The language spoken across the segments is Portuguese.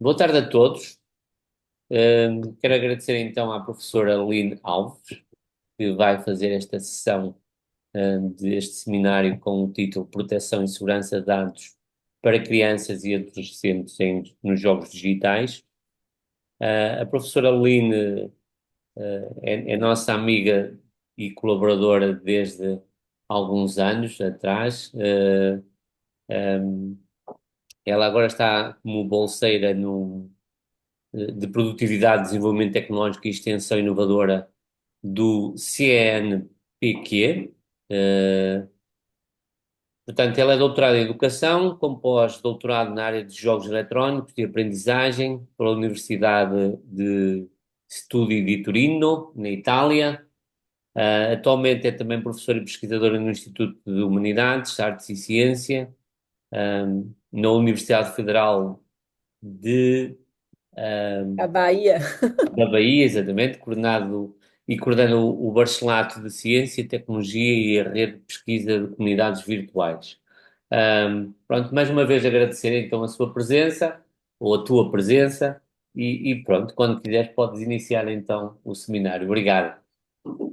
Boa tarde a todos. Quero agradecer então à professora Aline Alves, que vai fazer esta sessão, deste seminário com o título Proteção e Segurança de Dados para Crianças e Adolescentes nos Jogos Digitais. A professora Aline, é nossa amiga e colaboradora desde alguns anos atrás. Ela agora está como bolseira no de Produtividade, Desenvolvimento Tecnológico e Extensão Inovadora do CNPq. Portanto, ela é doutorada em Educação, com pós-doutorado na área de Jogos Eletrónicos e Aprendizagem pela Universidade de Studi di Torino, na Itália. Atualmente é também professora e pesquisadora no Instituto de Humanidades, Artes e Ciência, na Universidade Federal de A Bahia. da Bahia, exatamente, coordenando o Bacharelato de Ciência, Tecnologia e a Rede de Pesquisa de Comunidades Virtuais. Pronto, mais uma vez agradecer então a sua presença, ou a tua presença, e pronto, quando quiseres podes iniciar então o seminário. Obrigado.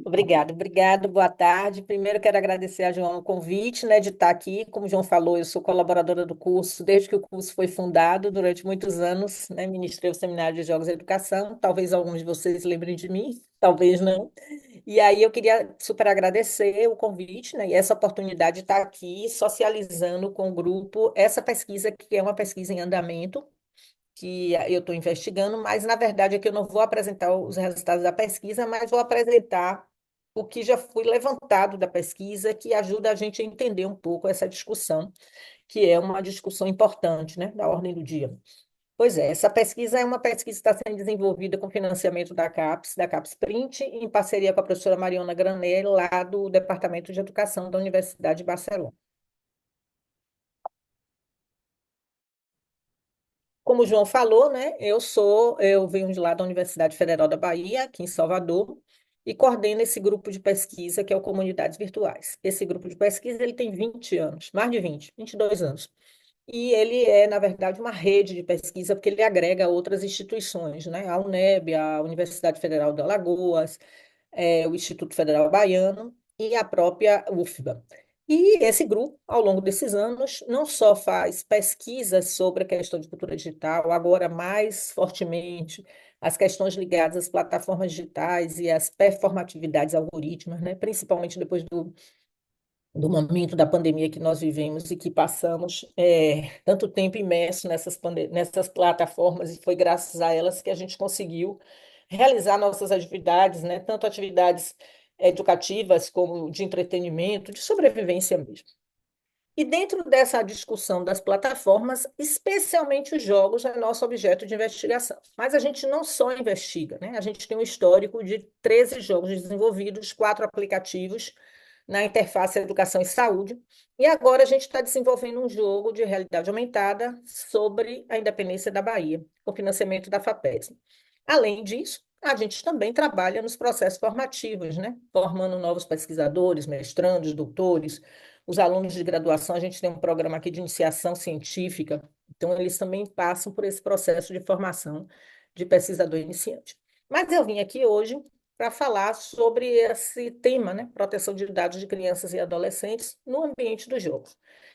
Obrigado, boa tarde. Primeiro quero agradecer a João o convite, né, de estar aqui. Como o João falou, eu sou colaboradora do curso desde que o curso foi fundado, durante muitos anos, né, ministrei o Seminário de Jogos e Educação. Talvez alguns de vocês lembrem de mim, talvez não. E aí eu queria super agradecer o convite, né, e essa oportunidade de estar aqui socializando com o grupo essa pesquisa, que é uma pesquisa em andamento, que eu estou investigando, mas na verdade é que eu não vou apresentar os resultados da pesquisa, mas vou apresentar o que já foi levantado da pesquisa, que ajuda a gente a entender um pouco essa discussão, que é uma discussão importante, né, da ordem do dia. Pois é, essa pesquisa é uma pesquisa que está sendo desenvolvida com financiamento da CAPES Print, em parceria com a professora Mariana Granelli, lá do Departamento de Educação da Universidade de Barcelona. Como o João falou, né, eu venho de lá da Universidade Federal da Bahia, aqui em Salvador, e coordeno esse grupo de pesquisa que é o Comunidades Virtuais. Esse grupo de pesquisa, ele tem 20 anos, mais de 22 anos. E ele é, na verdade, uma rede de pesquisa, porque ele agrega outras instituições, né? A UNEB, a Universidade Federal de Alagoas, o Instituto Federal Baiano e a própria UFBA. E esse grupo, ao longo desses anos, não só faz pesquisas sobre a questão de cultura digital, agora mais fortemente as questões ligadas às plataformas digitais e às performatividades algorítmicas, né? Principalmente depois do momento da pandemia que nós vivemos e que passamos tanto tempo imerso nessas plataformas, e foi graças a elas que a gente conseguiu realizar nossas atividades, né? Tanto atividades educativas como de entretenimento, de sobrevivência mesmo. E dentro dessa discussão das plataformas, especialmente os jogos, é nosso objeto de investigação. Mas a gente não só investiga, né? A gente tem um histórico de 13 jogos desenvolvidos, 4 aplicativos na interface Educação e Saúde, e agora a gente está desenvolvendo um jogo de realidade aumentada sobre a independência da Bahia, com financiamento da FAPESM. Além disso, a gente também trabalha nos processos formativos, né? Formando novos pesquisadores, mestrandos, doutores, os alunos de graduação. A gente tem um programa aqui de iniciação científica, então eles também passam por esse processo de formação de pesquisador iniciante. Mas eu vim aqui hoje para falar sobre esse tema, né? Proteção de dados de crianças e adolescentes no ambiente do jogo,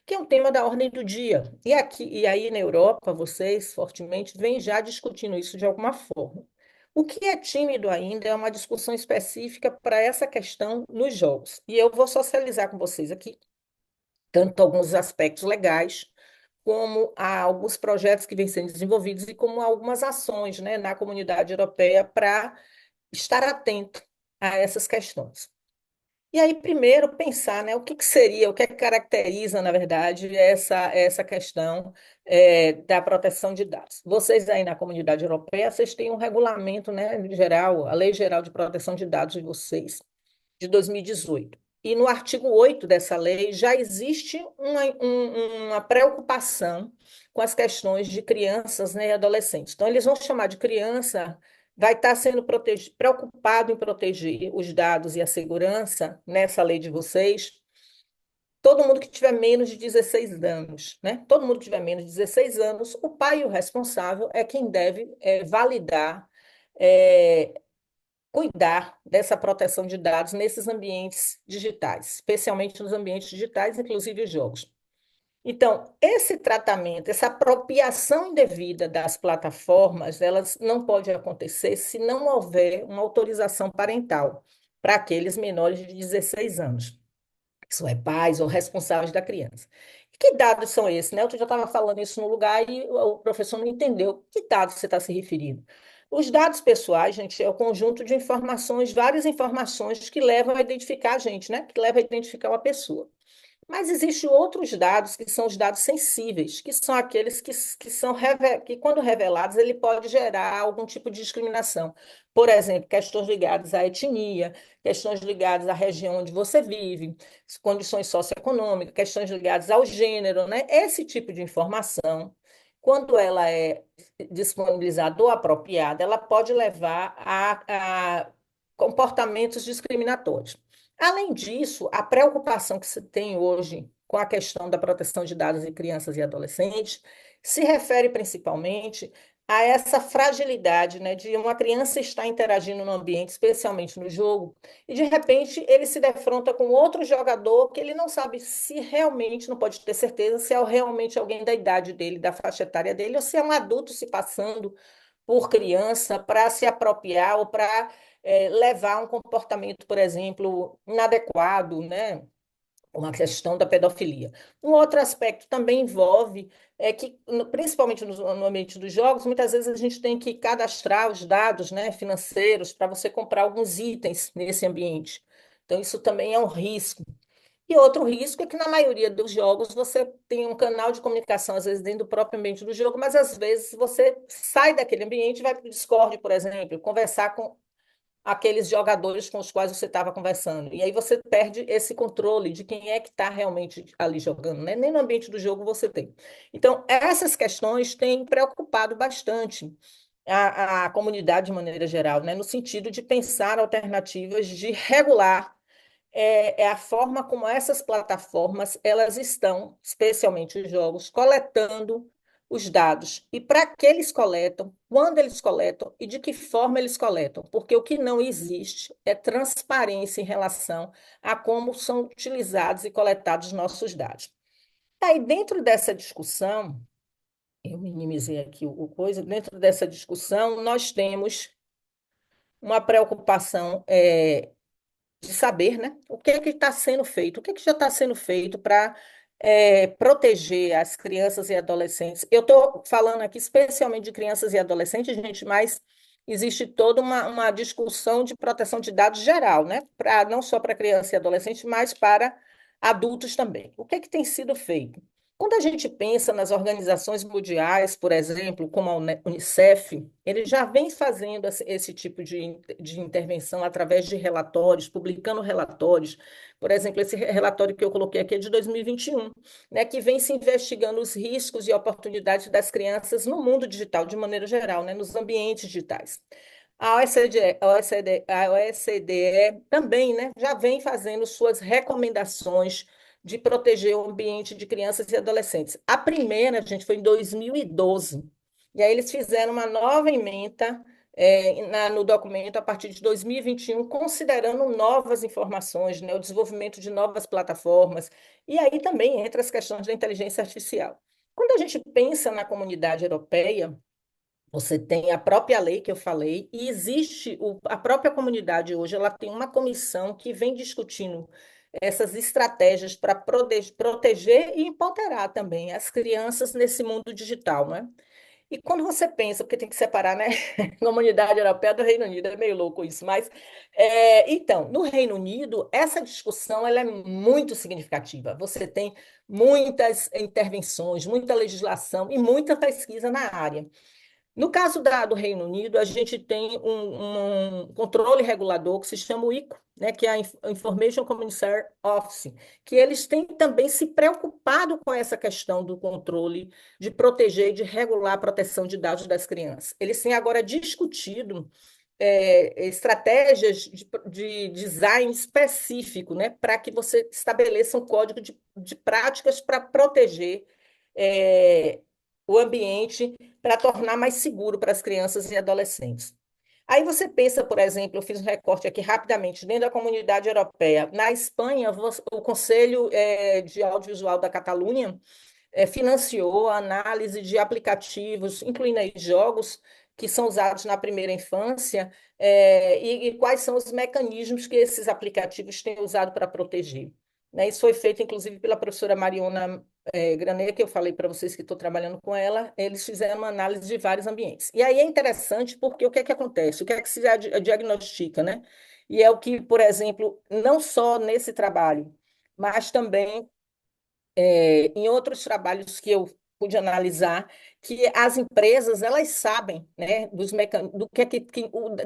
que é um tema da ordem do dia. E aqui e aí na Europa, vocês fortemente vêm já discutindo isso de alguma forma. O que é tímido ainda é uma discussão específica para essa questão nos jogos. E eu vou socializar com vocês aqui tanto alguns aspectos legais, como há alguns projetos que vêm sendo desenvolvidos e como algumas ações, né, na comunidade europeia para estar atento a essas questões. E aí, primeiro, pensar, né, o que seria, o que é que caracteriza, na verdade, essa questão da proteção de dados. Vocês aí na comunidade europeia, vocês têm um regulamento, né, geral, a Lei Geral de Proteção de Dados de vocês, de 2018. E no artigo 8 dessa lei já existe uma preocupação com as questões de crianças, né, e adolescentes. Então, eles vão chamar de criança, vai estar sendo preocupado em proteger os dados e a segurança nessa lei de vocês, todo mundo que tiver menos de 16 anos, né? Todo mundo que tiver menos de 16 anos, o pai e o responsável é quem deve validar, é, cuidar dessa proteção de dados nesses ambientes digitais, especialmente nos ambientes digitais, inclusive os jogos. Então, esse tratamento, essa apropriação indevida das plataformas, elas não pode acontecer se não houver uma autorização parental para aqueles menores de 16 anos. Isso é pais ou responsáveis da criança. E que dados são esses, né? Eu já estava falando isso no lugar e o professor não entendeu. Que dados você está se referindo? Os dados pessoais, gente, é o conjunto de informações, várias informações que levam a identificar a gente, né? Que levam a identificar uma pessoa. Mas existem outros dados que são os dados sensíveis, que são aqueles que, quando revelados, ele pode gerar algum tipo de discriminação. Por exemplo, questões ligadas à etnia, questões ligadas à região onde você vive, condições socioeconômicas, questões ligadas ao gênero, né? Esse tipo de informação, quando ela é disponibilizada ou apropriada, ela pode levar a comportamentos discriminatórios. Além disso, a preocupação que se tem hoje com a questão da proteção de dados de crianças e adolescentes se refere principalmente a essa fragilidade, né, de uma criança estar interagindo no ambiente, especialmente no jogo, e de repente ele se defronta com outro jogador que ele não sabe se realmente, não pode ter certeza se é realmente alguém da idade dele, da faixa etária dele, ou se é um adulto se passando por criança para se apropriar ou para levar a um comportamento, por exemplo, inadequado, né? Uma questão da pedofilia. Um outro aspecto também envolve que, principalmente no ambiente dos jogos, muitas vezes a gente tem que cadastrar os dados, né, financeiros para você comprar alguns itens nesse ambiente. Então, isso também é um risco. E outro risco é que, na maioria dos jogos, você tem um canal de comunicação, às vezes, dentro do próprio ambiente do jogo, mas, às vezes, você sai daquele ambiente e vai para o Discord, por exemplo, conversar com aqueles jogadores com os quais você estava conversando. E aí você perde esse controle de quem é que está realmente ali jogando, né? Nem no ambiente do jogo você tem. Então, essas questões têm preocupado bastante a comunidade de maneira geral, né? No sentido de pensar alternativas de regular a forma como essas plataformas elas estão, especialmente os jogos, coletando os dados e para que eles coletam, quando eles coletam e de que forma eles coletam, porque o que não existe é transparência em relação a como são utilizados e coletados nossos dados. Aí, dentro dessa discussão, eu minimizei aqui o coisa, dentro dessa discussão, nós temos uma preocupação de saber, né, o que é que está sendo feito, o que é que já está sendo feito para proteger as crianças e adolescentes. Eu estou falando aqui especialmente de crianças e adolescentes, gente, mas existe toda uma discussão de proteção de dados geral, né, não só para criança e adolescente, mas para adultos também. O que é que tem sido feito? Quando a gente pensa nas organizações mundiais, por exemplo, como a Unicef, ele já vem fazendo esse tipo de intervenção através de relatórios, publicando relatórios. Por exemplo, esse relatório que eu coloquei aqui é de 2021, né, que vem se investigando os riscos e oportunidades das crianças no mundo digital, de maneira geral, né, nos ambientes digitais. A OECD também, né, já vem fazendo suas recomendações de proteger o ambiente de crianças e adolescentes. A primeira, gente, foi em 2012. E aí eles fizeram uma nova ementa no documento a partir de 2021, considerando novas informações, né, o desenvolvimento de novas plataformas, e aí também entra as questões da inteligência artificial. Quando a gente pensa na comunidade europeia, você tem a própria lei que eu falei, e existe a própria comunidade hoje, ela tem uma comissão que vem discutindo essas estratégias para proteger e empoderar também as crianças nesse mundo digital, né? E quando você pensa, porque tem que separar, né, comunidade europeia do Reino Unido, é meio louco isso, mas então, no Reino Unido, essa discussão ela é muito significativa. Você tem muitas intervenções, muita legislação e muita pesquisa na área. No caso do Reino Unido, a gente tem um controle regulador que se chama o ICO, né, que é a Information Commissioner Office, que eles têm também se preocupado com essa questão do controle, de proteger e de regular a proteção de dados das crianças. Eles têm agora discutido estratégias de design específico, né, para que você estabeleça um código de práticas para proteger é, o ambiente, para tornar mais seguro para as crianças e adolescentes. Aí você pensa, por exemplo, eu fiz um recorte aqui rapidamente, dentro da comunidade europeia. Na Espanha, o Conselho de Audiovisual da Catalunha financiou a análise de aplicativos, incluindo aí jogos que são usados na primeira infância, e quais são os mecanismos que esses aplicativos têm usado para proteger. Né? Isso foi feito, inclusive, pela professora Mariona Granet, que eu falei para vocês que estou trabalhando com ela. Eles fizeram uma análise de vários ambientes. E aí é interessante porque o que é que acontece? O que é que se diagnostica, né? E é o que, por exemplo, não só nesse trabalho, mas também em outros trabalhos que eu pude analisar, que as empresas elas sabem, né, do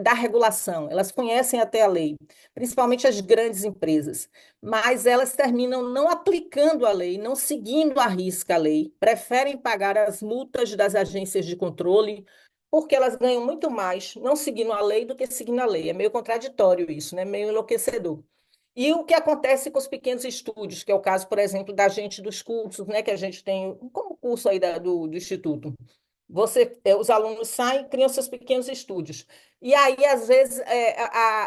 da regulação, elas conhecem até a lei, principalmente as grandes empresas, mas elas terminam não aplicando a lei, não seguindo à risca a lei, preferem pagar as multas das agências de controle, porque elas ganham muito mais não seguindo a lei do que seguindo a lei. É meio contraditório isso, né? Meio enlouquecedor. E o que acontece com os pequenos estúdios, que é o caso, por exemplo, da gente dos cursos, né, que a gente tem como curso aí do Instituto. Os alunos saem, criam seus pequenos estúdios. E aí, às vezes,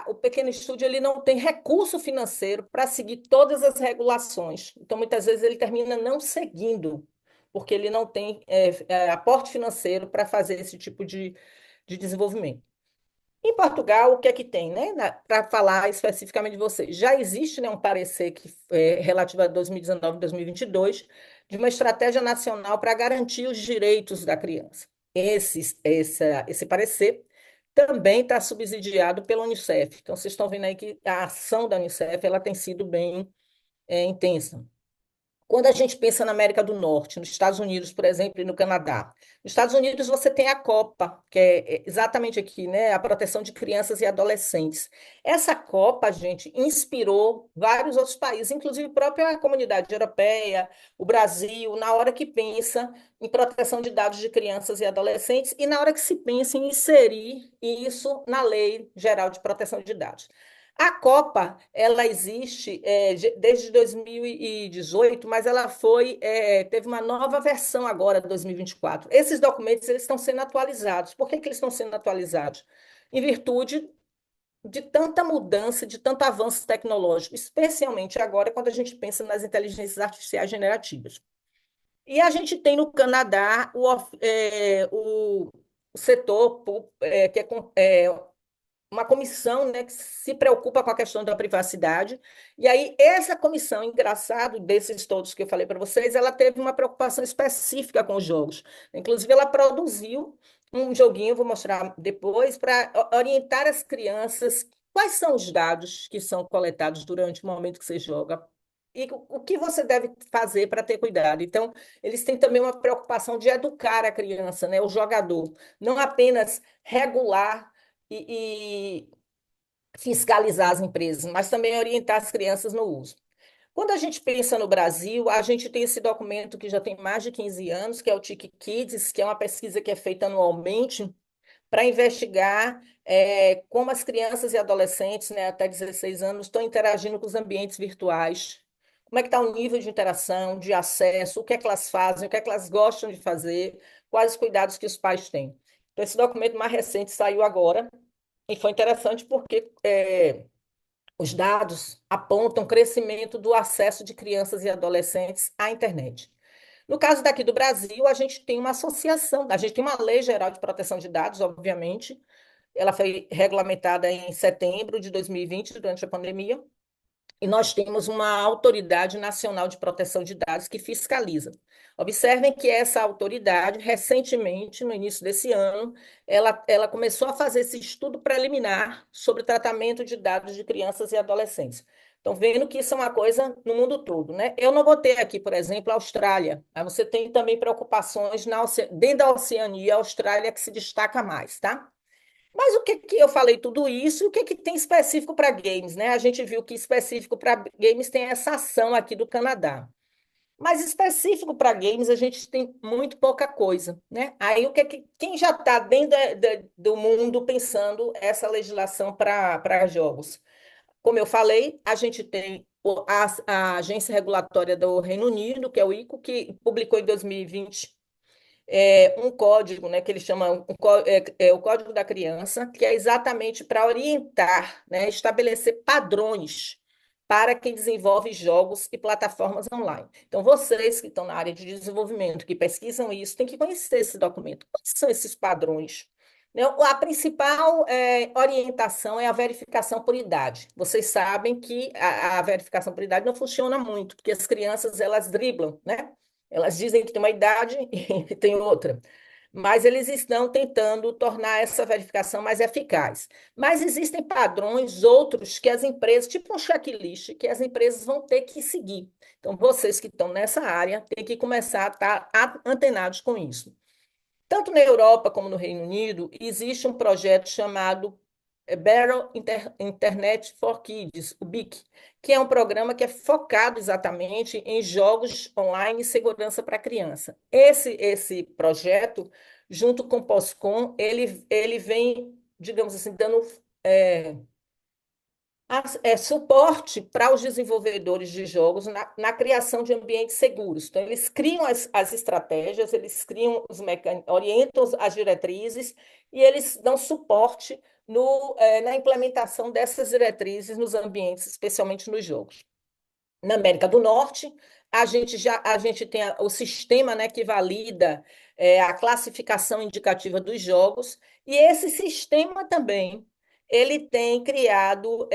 o pequeno estúdio ele não tem recurso financeiro para seguir todas as regulações. Então, muitas vezes, ele termina não seguindo, porque ele não tem aporte financeiro para fazer esse tipo de desenvolvimento. Em Portugal, o que é que tem, né? Para falar especificamente de vocês, já existe, né, um parecer que relativo a 2019 e 2022 de uma estratégia nacional para garantir os direitos da criança. Esse parecer também está subsidiado pela Unicef. Então, vocês estão vendo aí que a ação da Unicef ela tem sido bem intensa. Quando a gente pensa na América do Norte, nos Estados Unidos, por exemplo, e no Canadá, nos Estados Unidos você tem a Copa, que é exatamente aqui, né, a proteção de crianças e adolescentes. Essa Copa, gente, inspirou vários outros países, inclusive a própria comunidade europeia, o Brasil, na hora que pensa em proteção de dados de crianças e adolescentes e na hora que se pensa em inserir isso na Lei Geral de Proteção de Dados. A Copa, ela existe desde 2018, mas ela teve uma nova versão agora, 2024. Esses documentos eles estão sendo atualizados. Por que que eles estão sendo atualizados? Em virtude de tanta mudança, de tanto avanço tecnológico, especialmente agora quando a gente pensa nas inteligências artificiais generativas. E a gente tem no Canadá o setor que uma comissão, né, que se preocupa com a questão da privacidade. E aí, essa comissão, engraçado, desses todos que eu falei para vocês, ela teve uma preocupação específica com os jogos. Inclusive, ela produziu um joguinho, vou mostrar depois, para orientar as crianças quais são os dados que são coletados durante o momento que você joga. E o que você deve fazer para ter cuidado? Então, eles têm também uma preocupação de educar a criança, né, o jogador, não apenas regular e fiscalizar as empresas, mas também orientar as crianças no uso. Quando a gente pensa no Brasil, a gente tem esse documento que já tem mais de 15 anos, que é o TIC Kids, que é uma pesquisa que é feita anualmente para investigar como as crianças e adolescentes, né, até 16 anos, estão interagindo com os ambientes virtuais. Como é que está o nível de interação, de acesso, o que é que elas fazem, o que é que elas gostam de fazer, quais os cuidados que os pais têm. Então, esse documento mais recente saiu agora, e foi interessante porque os dados apontam crescimento do acesso de crianças e adolescentes à internet. No caso daqui do Brasil, a gente tem uma associação, a gente tem uma lei geral de proteção de dados, obviamente. Ela foi regulamentada em setembro de 2020, durante a pandemia, e nós temos uma autoridade nacional de proteção de dados que fiscaliza. Observem que essa autoridade, recentemente, no início desse ano, ela começou a fazer esse estudo preliminar sobre o tratamento de dados de crianças e adolescentes. Estão vendo que isso é uma coisa no mundo todo, né? Eu não botei aqui, por exemplo, a Austrália. Mas você tem também preocupações dentro da Oceania, a Austrália que se destaca mais, tá? Mas o que que eu falei tudo isso, o que que tem específico para games, né? A gente viu que específico para games tem essa ação aqui do Canadá. Mas específico para games, a gente tem muito pouca coisa, né? Aí o que, quem já está dentro do mundo pensando essa legislação para jogos? Como eu falei, a gente tem a Agência Regulatória do Reino Unido, que é o ICO, que publicou em 2020 um código, né, que eles chamam o Código da Criança, que é exatamente para orientar, né, estabelecer padrões para quem desenvolve jogos e plataformas online. Então, vocês que estão na área de desenvolvimento, que pesquisam isso, têm que conhecer esse documento. Quais são esses padrões? Né? A principal orientação é a verificação por idade. Vocês sabem que a verificação por idade não funciona muito, porque as crianças elas driblam, né? Elas dizem que tem uma idade e tem outra. Mas eles estão tentando tornar essa verificação mais eficaz. Mas existem padrões outros que as empresas, tipo um checklist, que as empresas vão ter que seguir. Então, vocês que estão nessa área têm que começar a estar antenados com isso. Tanto na Europa como no Reino Unido, existe um projeto chamado Internet for Kids, o BIC, que é um programa que é focado exatamente em jogos online e segurança para criança. Esse projeto, junto com o POSCOM, ele vem, digamos assim, dando suporte para os desenvolvedores de jogos na criação de ambientes seguros. Então, eles criam as estratégias, eles criam orientam as diretrizes e eles dão suporte na implementação dessas diretrizes nos ambientes, especialmente nos jogos. Na América do Norte, a gente tem o sistema, né, que valida a classificação indicativa dos jogos, e esse sistema também ele tem criado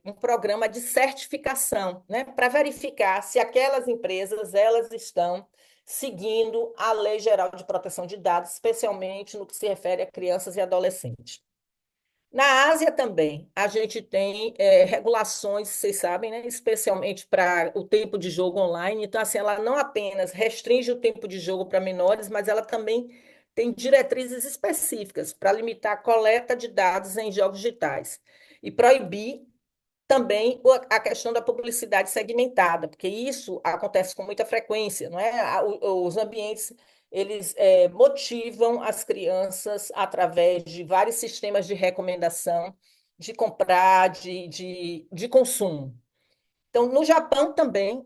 um programa de certificação, né, para verificar se aquelas empresas elas estão seguindo a Lei Geral de Proteção de Dados, especialmente no que se refere a crianças e adolescentes. Na Ásia também, a gente tem regulações, vocês sabem, né, especialmente para o tempo de jogo online. Então, assim, ela não apenas restringe o tempo de jogo para menores, mas ela também tem diretrizes específicas para limitar a coleta de dados em jogos digitais e proibir também a questão da publicidade segmentada, porque isso acontece com muita frequência, não é? Os ambientes eles motivam as crianças através de vários sistemas de recomendação de comprar, de consumo. Então, no Japão também,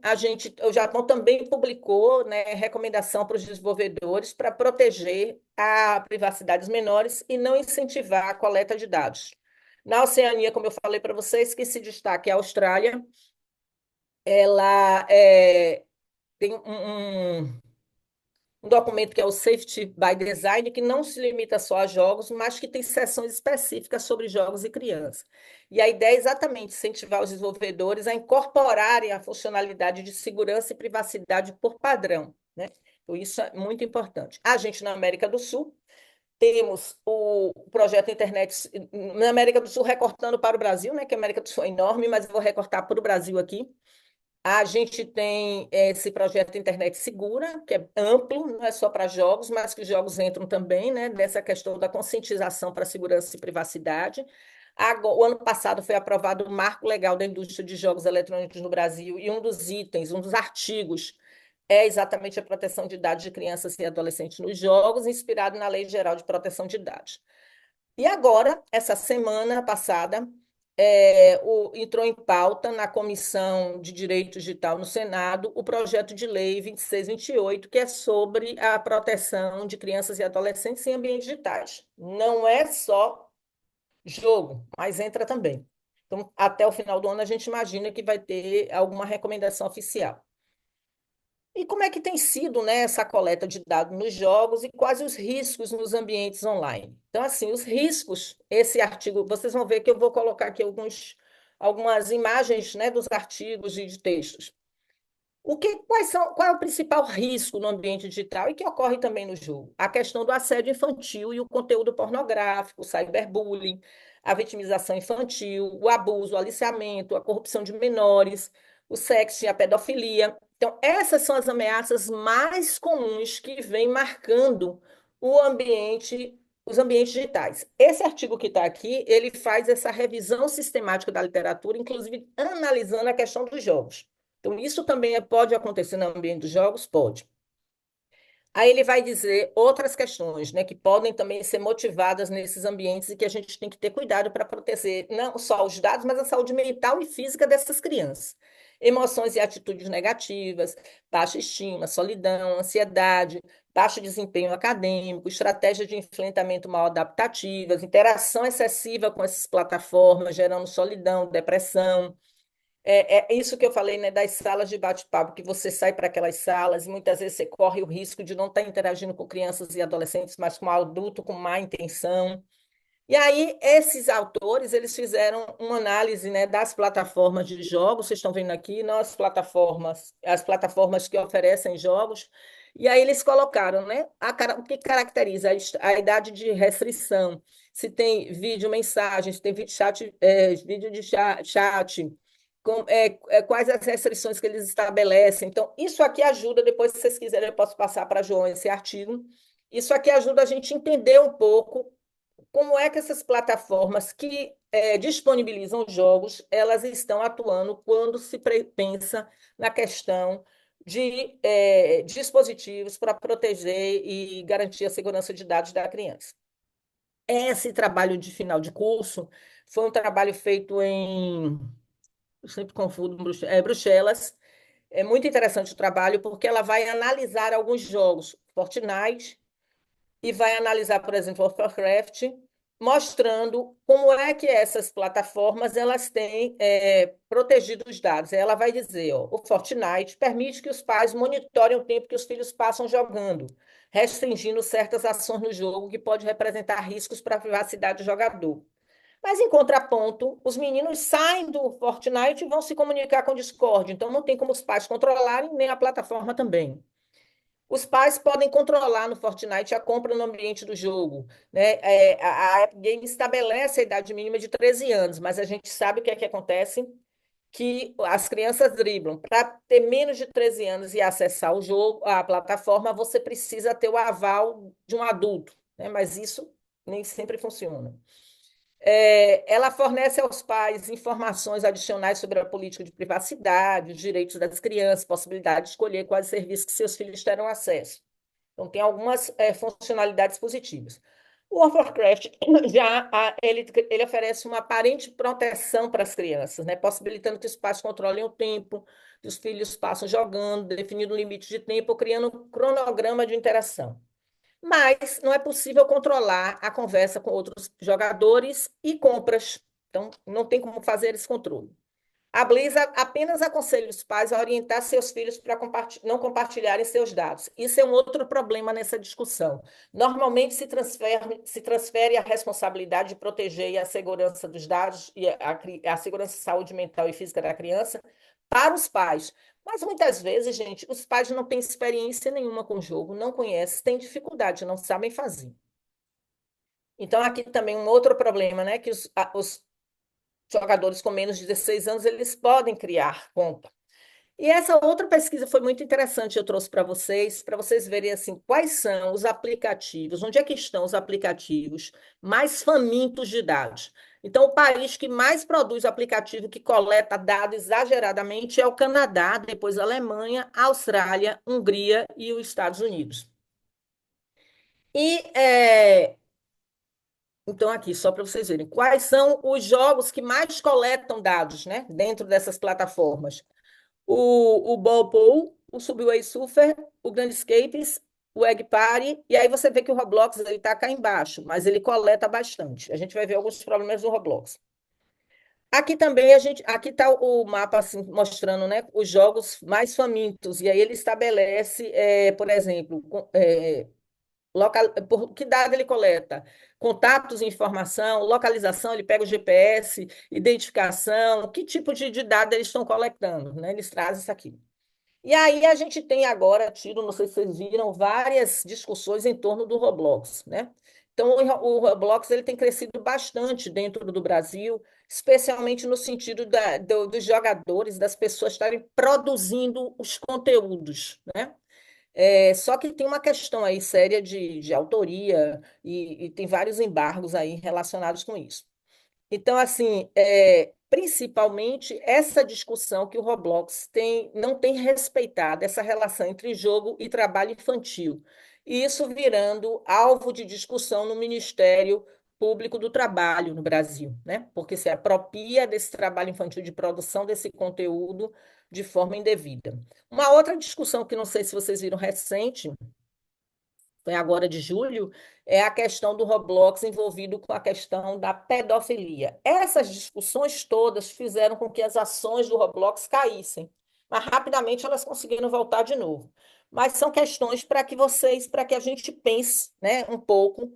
o Japão também publicou, né, recomendação para os desenvolvedores para proteger a privacidade dos menores e não incentivar a coleta de dados. Na Oceania, como eu falei para vocês, que se destaque a Austrália, ela tem um documento que é o Safety by Design, que não se limita só a jogos, mas que tem seções específicas sobre jogos e crianças. E a ideia é exatamente incentivar os desenvolvedores a incorporarem a funcionalidade de segurança e privacidade por padrão, né? Então, isso é muito importante. A gente, na América do Sul, temos o projeto Internet na América do Sul, recortando para o Brasil, né? Que a América do Sul é enorme, mas eu vou recortar para o Brasil aqui. A gente tem esse projeto Internet Segura, que é amplo, não é só para jogos, mas que os jogos entram também, né, nessa questão da conscientização para segurança e privacidade. O ano passado foi aprovado o Marco Legal da Indústria de Jogos Eletrônicos no Brasil, e um dos itens, um dos artigos, é exatamente a proteção de dados de crianças e adolescentes nos jogos, inspirado na Lei Geral de Proteção de Dados. E agora, essa semana passada, entrou em pauta na Comissão de Direito Digital no Senado o projeto de lei 2628, que é sobre a proteção de crianças e adolescentes em ambientes digitais. Não é só jogo, mas entra também. Então, até o final do ano, a gente imagina que vai ter alguma recomendação oficial. E como é que tem sido, né, essa coleta de dados nos jogos e quais os riscos nos ambientes online? Então, assim, os riscos, esse artigo, vocês vão ver que eu vou colocar aqui algumas imagens, né, dos artigos e de textos. Qual é o principal risco no ambiente digital e que ocorre também no jogo? A questão do assédio infantil e o conteúdo pornográfico, o cyberbullying, a vitimização infantil, o abuso, o aliciamento, a corrupção de menores, o sexo e a pedofilia. Então, essas são as ameaças mais comuns que vêm marcando os ambientes digitais. Esse artigo que está aqui, ele faz essa revisão sistemática da literatura, inclusive analisando a questão dos jogos. Então, isso também pode acontecer no ambiente dos jogos? Pode. Aí ele vai dizer outras questões, né, que podem também ser motivadas nesses ambientes e que a gente tem que ter cuidado para proteger não só os dados, mas a saúde mental e física dessas crianças. Emoções e atitudes negativas, baixa estima, solidão, ansiedade, baixo desempenho acadêmico, estratégias de enfrentamento mal adaptativas, interação excessiva com essas plataformas, gerando solidão, depressão. É isso que eu falei, né, das salas de bate-papo, que você sai para aquelas salas e muitas vezes você corre o risco de não estar interagindo com crianças e adolescentes, mas com adulto com má intenção. E aí, esses autores, eles fizeram uma análise, né, das plataformas de jogos, vocês estão vendo aqui, nas plataformas, as plataformas que oferecem jogos, e aí eles colocaram, né, o que caracteriza a idade de restrição, se tem vídeo mensagem, se tem vídeo chat, vídeo de chat, quais as restrições que eles estabelecem. Então, isso aqui ajuda, depois, se vocês quiserem, eu posso passar para a João esse artigo. Isso aqui ajuda a gente a entender um pouco como é que essas plataformas que disponibilizam jogos, elas estão atuando quando se pensa na questão de dispositivos para proteger e garantir a segurança de dados da criança. Esse trabalho de final de curso foi um trabalho feito eu sempre confundo, Bruxelas. É muito interessante o trabalho, porque ela vai analisar alguns jogos, Fortnite, e vai analisar, por exemplo, o Warcraft, mostrando como é que essas plataformas elas têm protegido os dados. Ela vai dizer, ó, o Fortnite permite que os pais monitorem o tempo que os filhos passam jogando, restringindo certas ações no jogo que pode representar riscos para a privacidade do jogador. Mas, em contraponto, os meninos saem do Fortnite e vão se comunicar com o Discord, então não tem como os pais controlarem, nem a plataforma também. Os pais podem controlar no Fortnite a compra no ambiente do jogo, né? A Epic Games estabelece a idade mínima de 13 anos, mas a gente sabe o que é que acontece, que as crianças driblam. Para ter menos de 13 anos e acessar o jogo, a plataforma, você precisa ter o aval de um adulto, né? Mas isso nem sempre funciona. Ela fornece aos pais informações adicionais sobre a política de privacidade, os direitos das crianças, possibilidade de escolher quais serviços que seus filhos terão acesso. Então, tem algumas funcionalidades positivas. O World of Warcraft ele oferece uma aparente proteção para as crianças, né? Possibilitando que os pais controlem o tempo que os filhos passam jogando, definindo um limite de tempo, criando um cronograma de interação. Mas não é possível controlar a conversa com outros jogadores e compras. Então, não tem como fazer esse controle. A Blisa apenas aconselha os pais a orientar seus filhos para não compartilharem seus dados. Isso é um outro problema nessa discussão. Normalmente se transfere a responsabilidade de proteger a segurança dos dados e a segurança de saúde mental e física da criança para os pais. Mas muitas vezes, gente, os pais não têm experiência nenhuma com o jogo, não conhecem, têm dificuldade, não sabem fazer. Então, aqui também um outro problema, né? Que os jogadores com menos de 16 anos, eles podem criar conta. E essa outra pesquisa foi muito interessante, eu trouxe para vocês verem assim, quais são os aplicativos, onde é que estão os aplicativos mais famintos de dados. Então, o país que mais produz aplicativo que coleta dados exageradamente é o Canadá, depois a Alemanha, a Austrália, Hungria e os Estados Unidos. E então, aqui, só para vocês verem, quais são os jogos que mais coletam dados, né, dentro dessas plataformas? O Ball Pool, o Subway Surfer, o Grand Escapes, o Egg Party, e aí você vê que o Roblox ele está cá embaixo, mas ele coleta bastante. A gente vai ver alguns problemas do Roblox. Aqui também aqui está o mapa assim, mostrando, né, os jogos mais famintos, e aí ele estabelece, por exemplo, por que dado ele coleta? Contatos e informação, localização, ele pega o GPS, identificação, que tipo de dado eles estão coletando, né? Eles trazem isso aqui. E aí a gente tem agora tido, não sei se vocês viram, várias discussões em torno do Roblox, né? Então, o Roblox ele tem crescido bastante dentro do Brasil, especialmente no sentido dos jogadores, das pessoas estarem produzindo os conteúdos, né? Só que tem uma questão aí séria de autoria e tem vários embargos aí relacionados com isso. Então, assim, principalmente essa discussão que o Roblox não tem respeitado essa relação entre jogo e trabalho infantil. E isso virando alvo de discussão no Ministério Público do Trabalho no Brasil, né? Porque se apropria desse trabalho infantil, de produção desse conteúdo de forma indevida. Uma outra discussão que não sei se vocês viram recente, foi agora de julho, é a questão do Roblox envolvido com a questão da pedofilia. Essas discussões todas fizeram com que as ações do Roblox caíssem, mas rapidamente elas conseguiram voltar de novo. Mas são questões para que a gente pense, né, um pouco,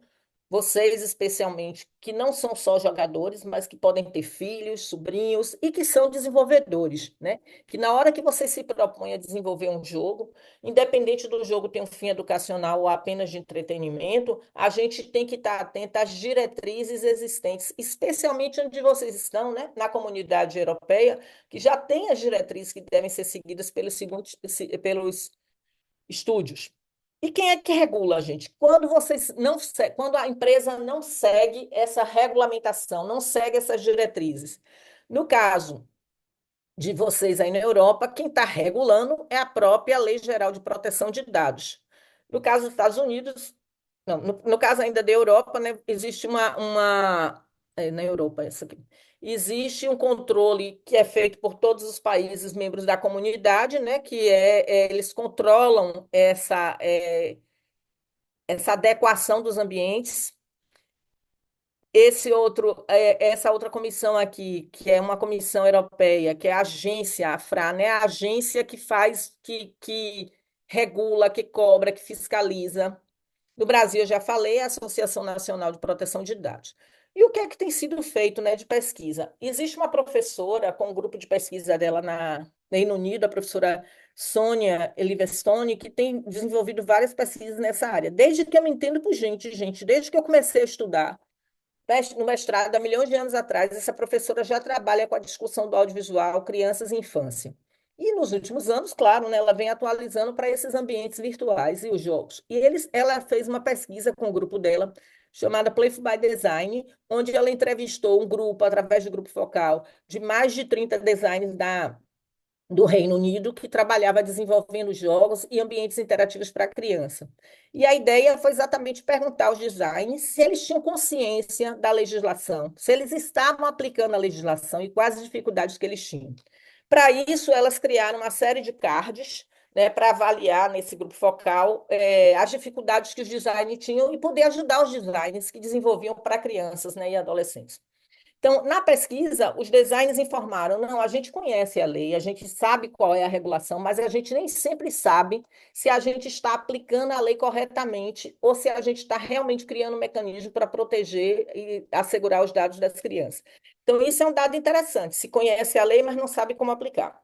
vocês especialmente, que não são só jogadores, mas que podem ter filhos, sobrinhos e que são desenvolvedores, né? Que na hora que você se propõe a desenvolver um jogo, independente do jogo ter um fim educacional ou apenas de entretenimento, a gente tem que estar atento às diretrizes existentes, especialmente onde vocês estão, né? Na comunidade europeia, que já tem as diretrizes que devem ser seguidas pelos estúdios. E quem é que regula, gente? Quando a empresa não segue essa regulamentação, não segue essas diretrizes. No caso de vocês aí na Europa, quem está regulando é a própria Lei Geral de Proteção de Dados. No caso dos Estados Unidos, não, no caso ainda da Europa, né, existe na Europa, essa aqui. Existe um controle que é feito por todos os países membros da comunidade, né, eles controlam essa adequação dos ambientes. Essa outra comissão aqui, que é uma comissão europeia, que é a agência, a FRA, né? A agência que faz, que regula, que cobra, que fiscaliza. No Brasil, eu já falei, a Associação Nacional de Proteção de Dados. E o que é que tem sido feito, né, de pesquisa? Existe uma professora com um grupo de pesquisa dela no Reino Unido, a professora Sônia Elivestone, que tem desenvolvido várias pesquisas nessa área. Desde que eu me entendo por gente, desde que eu comecei a estudar no mestrado, há milhões de anos atrás, essa professora já trabalha com a discussão do audiovisual, crianças e infância. E nos últimos anos, claro, né, ela vem atualizando para esses ambientes virtuais e os jogos. Ela fez uma pesquisa com o grupo dela, chamada Playful by Design, onde ela entrevistou um grupo, através do grupo focal, de mais de 30 designers do Reino Unido, que trabalhava desenvolvendo jogos e ambientes interativos para a criança. E a ideia foi exatamente perguntar aos designers se eles tinham consciência da legislação, se eles estavam aplicando a legislação e quais as dificuldades que eles tinham. Para isso, elas criaram uma série de cards, né, para avaliar nesse grupo focal as dificuldades que os designers tinham e poder ajudar os designers que desenvolviam para crianças, né, e adolescentes. Então, na pesquisa, os designers informaram: não, a gente conhece a lei, a gente sabe qual é a regulação, mas a gente nem sempre sabe se a gente está aplicando a lei corretamente ou se a gente está realmente criando um mecanismo para proteger e assegurar os dados das crianças. Então, isso é um dado interessante. Se conhece a lei, mas não sabe como aplicar.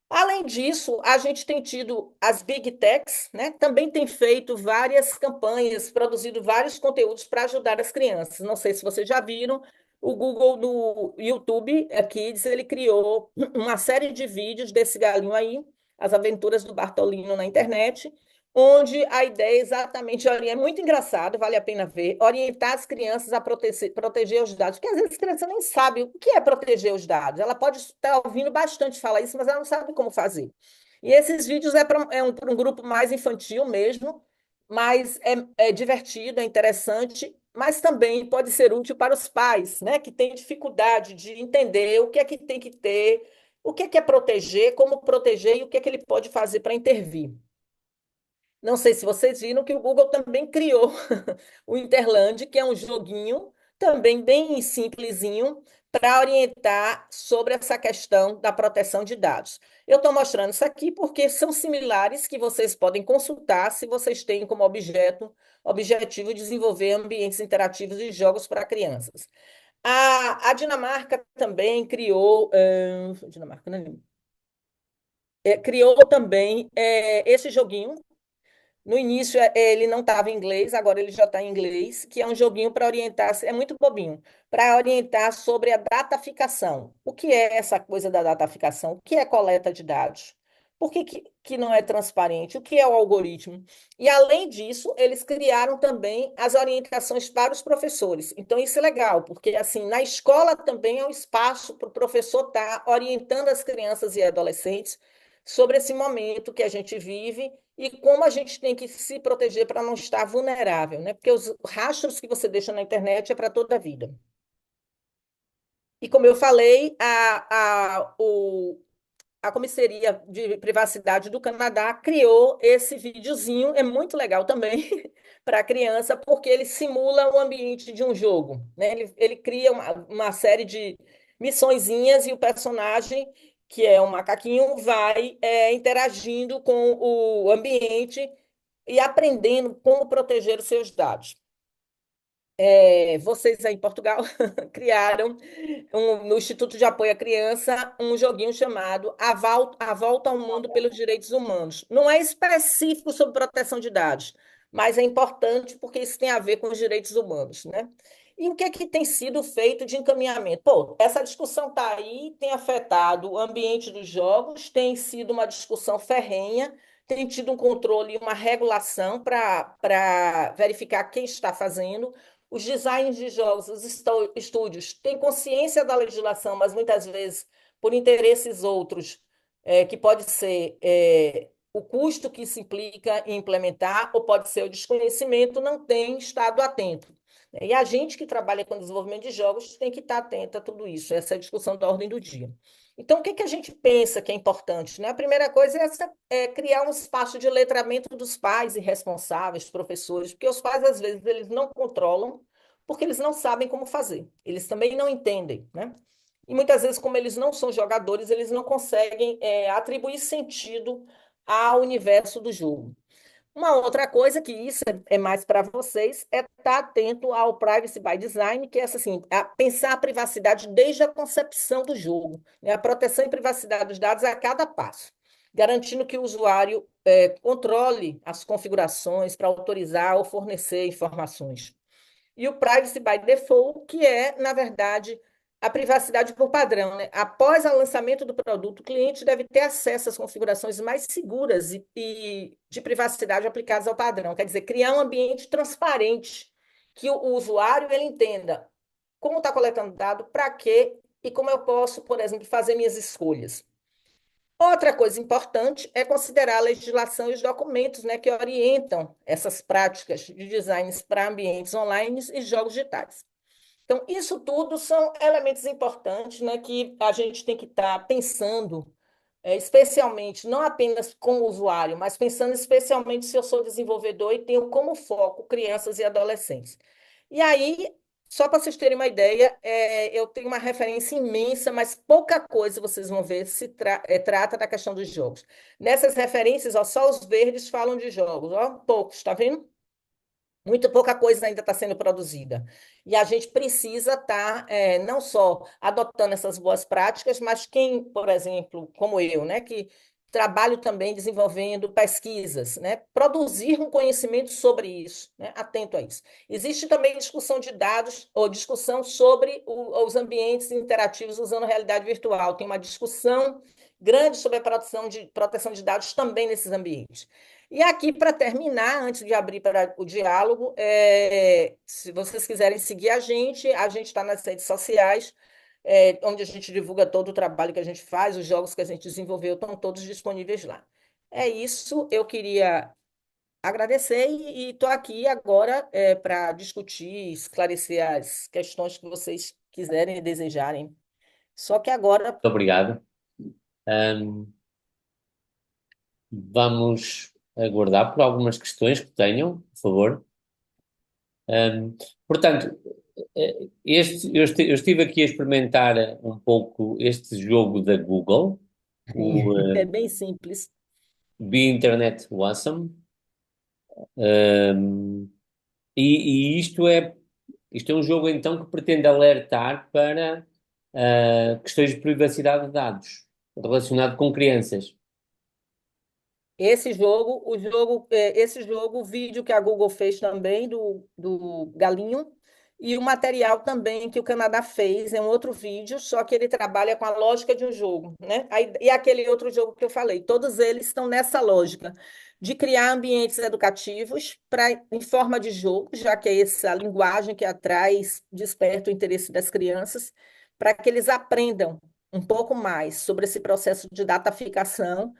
Além disso, a gente tem tido as Big Techs, né? Também tem feito várias campanhas, produzido vários conteúdos para ajudar as crianças. Não sei se vocês já viram, o Google do YouTube Kids, ele criou uma série de vídeos desse galinho aí, As Aventuras do Bartolino na internet, onde a ideia é exatamente, olha, é muito engraçado, vale a pena ver, orientar as crianças a proteger os dados, porque às vezes a criança nem sabe o que é proteger os dados. Ela pode estar ouvindo bastante falar isso, mas ela não sabe como fazer. E esses vídeos para um grupo mais infantil mesmo, mas é divertido, é interessante, mas também pode ser útil para os pais, né, que têm dificuldade de entender o que é que tem que ter, o que é proteger, como proteger e o que é que ele pode fazer para intervir. Não sei se vocês viram que o Google também criou o Interland, que é um joguinho também bem simplesinho para orientar sobre essa questão da proteção de dados. Eu estou mostrando isso aqui porque são similares que vocês podem consultar se vocês têm como objetivo desenvolver ambientes interativos e jogos para crianças. A Dinamarca também criou, Dinamarca, não lembro. Criou também esse joguinho. No início ele não estava em inglês, agora ele já está em inglês, que é um joguinho para orientar, é muito bobinho, para orientar sobre a dataficação. O que é essa coisa da dataficação? O que é coleta de dados? Por que não é transparente? O que é o algoritmo? E, além disso, eles criaram também as orientações para os professores. Então, isso é legal, porque, assim, na escola também é um espaço para o professor estar orientando as crianças e adolescentes sobre esse momento que a gente vive e como a gente tem que se proteger para não estar vulnerável, né? Porque os rastros que você deixa na internet é para toda a vida. E, como eu falei, a Comissaria de Privacidade do Canadá criou esse videozinho, é muito legal também para a criança, porque ele simula o ambiente de um jogo, né? Ele cria uma série de missõezinhas e o personagem, que é um macaquinho, vai interagindo com o ambiente e aprendendo como proteger os seus dados. Vocês aí em Portugal criaram no Instituto de Apoio à Criança um joguinho chamado A Volta ao Mundo pelos Direitos Humanos. Não é específico sobre proteção de dados, mas é importante porque isso tem a ver com os direitos humanos, né? E o que é que tem sido feito de encaminhamento? Pô, essa discussão está aí, tem afetado o ambiente dos jogos, tem sido uma discussão ferrenha, tem tido um controle e uma regulação para verificar quem está fazendo. Os designs de jogos, os estúdios têm consciência da legislação, mas muitas vezes, por interesses outros, que pode ser o custo que isso implica em implementar, ou pode ser o desconhecimento, não tem estado atento. E a gente que trabalha com desenvolvimento de jogos tem que estar atento a tudo isso, essa é a discussão da ordem do dia. Então, o que a gente pensa que é importante, né? A primeira coisa é criar um espaço de letramento dos pais e responsáveis, professores, porque os pais, às vezes, eles não controlam, porque eles não sabem como fazer. Eles também não entendem, né? E muitas vezes, como eles não são jogadores, eles não conseguem atribuir sentido ao universo do jogo. Uma outra coisa, que isso é mais para vocês, é estar atento ao privacy by design, que é essa, assim, pensar a privacidade desde a concepção do jogo, né? A proteção e privacidade dos dados a cada passo, garantindo que o usuário controle as configurações para autorizar ou fornecer informações. E o privacy by default, que é, na verdade, a privacidade por padrão, né? Após o lançamento do produto, o cliente deve ter acesso às configurações mais seguras e de privacidade aplicadas ao padrão. Quer dizer, criar um ambiente transparente, que o usuário ele entenda como está coletando dado, para quê e como eu posso, por exemplo, fazer minhas escolhas. Outra coisa importante é considerar a legislação e os documentos, né, que orientam essas práticas de designs para ambientes online e jogos digitais. Então, isso tudo são elementos importantes, né, que a gente tem que estar pensando, especialmente, não apenas como usuário, mas pensando especialmente se eu sou desenvolvedor e tenho como foco crianças e adolescentes. E aí, só para vocês terem uma ideia, eu tenho uma referência imensa, mas pouca coisa vocês vão ver trata da questão dos jogos. Nessas referências, ó, só os verdes falam de jogos, ó, poucos, tá vendo? Muito pouca coisa ainda está sendo produzida. E a gente precisa estar não só adotando essas boas práticas, mas quem, por exemplo, como eu, né, que trabalho também desenvolvendo pesquisas, né, produzir um conhecimento sobre isso, né, atento a isso. Existe também discussão de dados, ou discussão sobre os ambientes interativos usando realidade virtual. Tem uma discussão grande sobre a proteção de dados também nesses ambientes. E aqui, para terminar, antes de abrir para o diálogo, se vocês quiserem seguir a gente está nas redes sociais, onde a gente divulga todo o trabalho que a gente faz, os jogos que a gente desenvolveu estão todos disponíveis lá. É isso, eu queria agradecer e estou aqui agora para discutir, esclarecer as questões que vocês quiserem e desejarem. Só que agora, Muito obrigado. Ahm, Vamos aguardar por algumas questões que tenham, por favor. Ahm, Portanto, eu estive aqui a experimentar um pouco este jogo da Google, o é bem simples. Be Internet Awesome. Ahm, isto é um jogo então que pretende alertar para questões de privacidade de dados relacionado com crianças. Esse jogo, o vídeo que a Google fez também do Galinho, E o material também que o Canadá fez é um outro vídeo, só que ele trabalha com a lógica de um jogo, né? E aquele outro jogo que eu falei, todos eles estão nessa lógica de criar ambientes educativos em forma de jogo, já que é essa linguagem que atrai, desperta o interesse das crianças, para que eles aprendam um pouco mais sobre esse processo de dataficação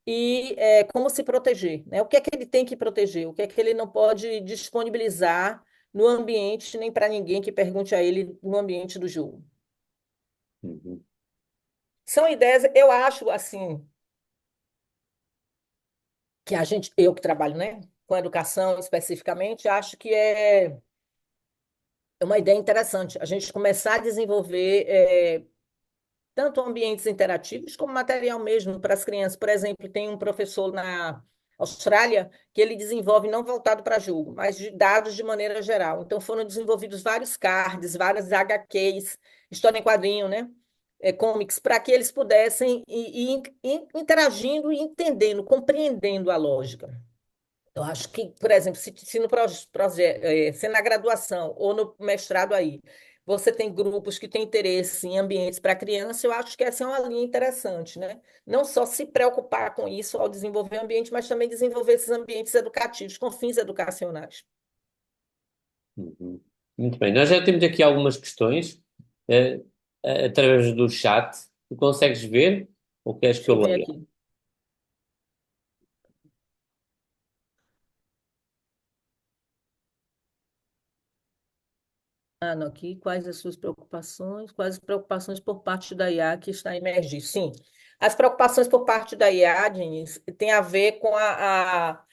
e como se proteger, né? O que é que ele tem que proteger? O que é que ele não pode disponibilizar no ambiente, nem para ninguém que pergunte a ele no ambiente do jogo. Uhum. São ideias, eu acho assim, que a gente, eu que trabalho, né, com educação especificamente, acho que é uma ideia interessante a gente começar a desenvolver tanto ambientes interativos como material mesmo para as crianças. Por exemplo, tem um professor na Austrália que ele desenvolve não voltado para jogo, mas de dados de maneira geral. Então foram desenvolvidos vários cards, várias HQs, história em quadrinho, né? Comics, para que eles pudessem ir interagindo e entendendo, compreendendo a lógica. Eu acho que, por exemplo, se no se na graduação ou no mestrado aí, você tem grupos que têm interesse em ambientes para criança, eu acho que essa é uma linha interessante, né? Não só se preocupar com isso ao desenvolver o ambiente, mas também desenvolver esses ambientes educativos com fins educacionais. Uhum. Muito bem, nós já temos aqui algumas questões eh, através do chat. Tu consegues ver ou queres que Deixa eu eu ver leia? aqui. Ah, não, aqui, quais as suas preocupações? Quais as preocupações por parte da IA que está a emergir? Sim, as preocupações por parte da IA, Diniz, tem a ver com a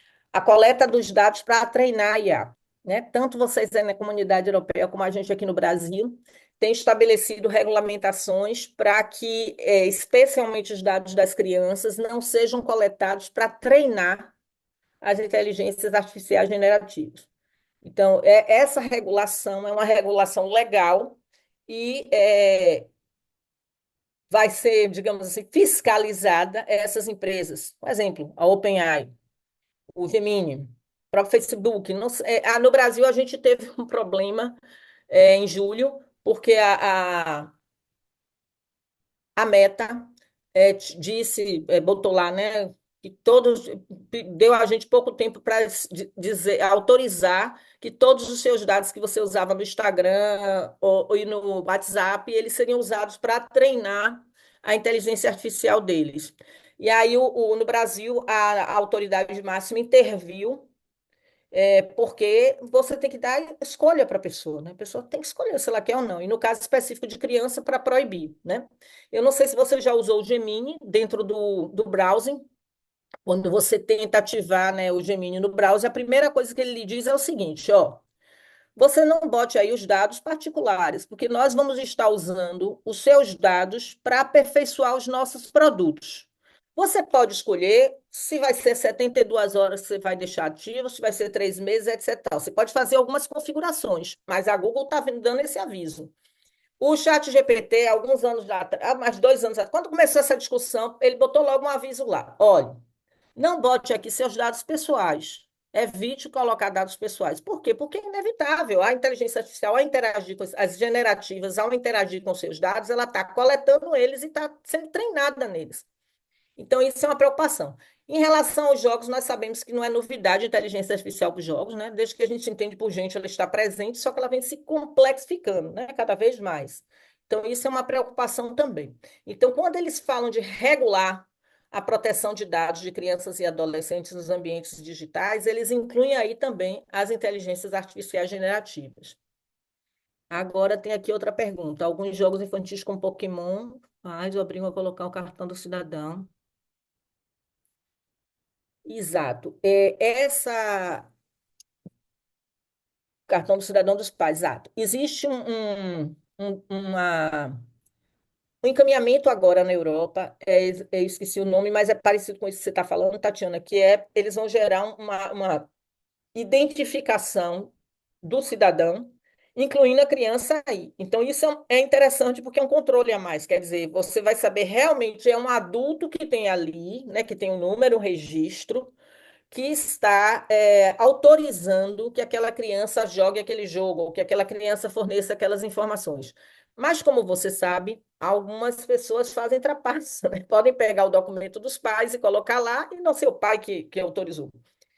coleta dos dados para treinar a IA, né? Tanto vocês aí na comunidade europeia como a gente aqui no Brasil tem estabelecido regulamentações para que, especialmente os dados das crianças, não sejam coletados para treinar as inteligências artificiais generativas. Então, essa regulação é uma regulação legal e vai ser, digamos assim, fiscalizada essas empresas. Por exemplo, a OpenAI, o Gemini, o próprio Facebook. Não no Brasil, a gente teve um problema em julho, porque a Meta disse, botou lá, né, que todos deu a gente pouco tempo para dizer, autorizar que todos os seus dados que você usava no Instagram ou e no WhatsApp, eles seriam usados para treinar a inteligência artificial deles. E aí, no Brasil, a autoridade máxima interviu porque você tem que dar escolha para a pessoa, né? A pessoa tem que escolher se ela quer ou não. E no caso específico de criança, para proibir, né? Eu não sei se você já usou o Gemini dentro do browser. Quando você tenta ativar, né, o Gemini no browser, a primeira coisa que ele lhe diz é o seguinte, ó, você não bote aí os dados particulares, porque nós vamos estar usando os seus dados para aperfeiçoar os nossos produtos. Você pode escolher se vai ser 72 horas que você vai deixar ativo, se vai ser 3 meses, etc. Você pode fazer algumas configurações, mas a Google está dando esse aviso. O chat GPT, alguns anos atrás, mais 2 anos atrás, quando começou essa discussão, ele botou logo um aviso lá. Olha, não bote aqui seus dados pessoais. Evite colocar dados pessoais. Por quê? Porque é inevitável. A inteligência artificial, ao interagir com as generativas, ao interagir com seus dados, ela está coletando eles e está sendo treinada neles. Então, isso é uma preocupação. Em relação aos jogos, nós sabemos que não é novidade a inteligência artificial para os jogos, né? Desde que a gente entende por gente, ela está presente, só que ela vem se complexificando, né? Cada vez mais. Então, isso é uma preocupação também. Então, quando eles falam de regular a proteção de dados de crianças e adolescentes nos ambientes digitais, eles incluem aí também as inteligências artificiais generativas. Agora tem aqui outra pergunta. Alguns jogos infantis com Pokémon faz o obrigam a colocar o cartão do cidadão. Exato. Essa cartão do cidadão dos pais, exato. Existe um encaminhamento agora na Europa, eu esqueci o nome, mas é parecido com isso que você está falando, Tatiana, que eles vão gerar uma identificação do cidadão, incluindo a criança aí. Então, isso é interessante porque é um controle a mais, quer dizer, você vai saber realmente, é um adulto que tem ali, né, que tem um número, um registro, que está autorizando que aquela criança jogue aquele jogo, ou que aquela criança forneça aquelas informações. Mas, como você sabe, algumas pessoas fazem trapaça, né? Podem pegar o documento dos pais e colocar lá e não ser o pai que autorizou.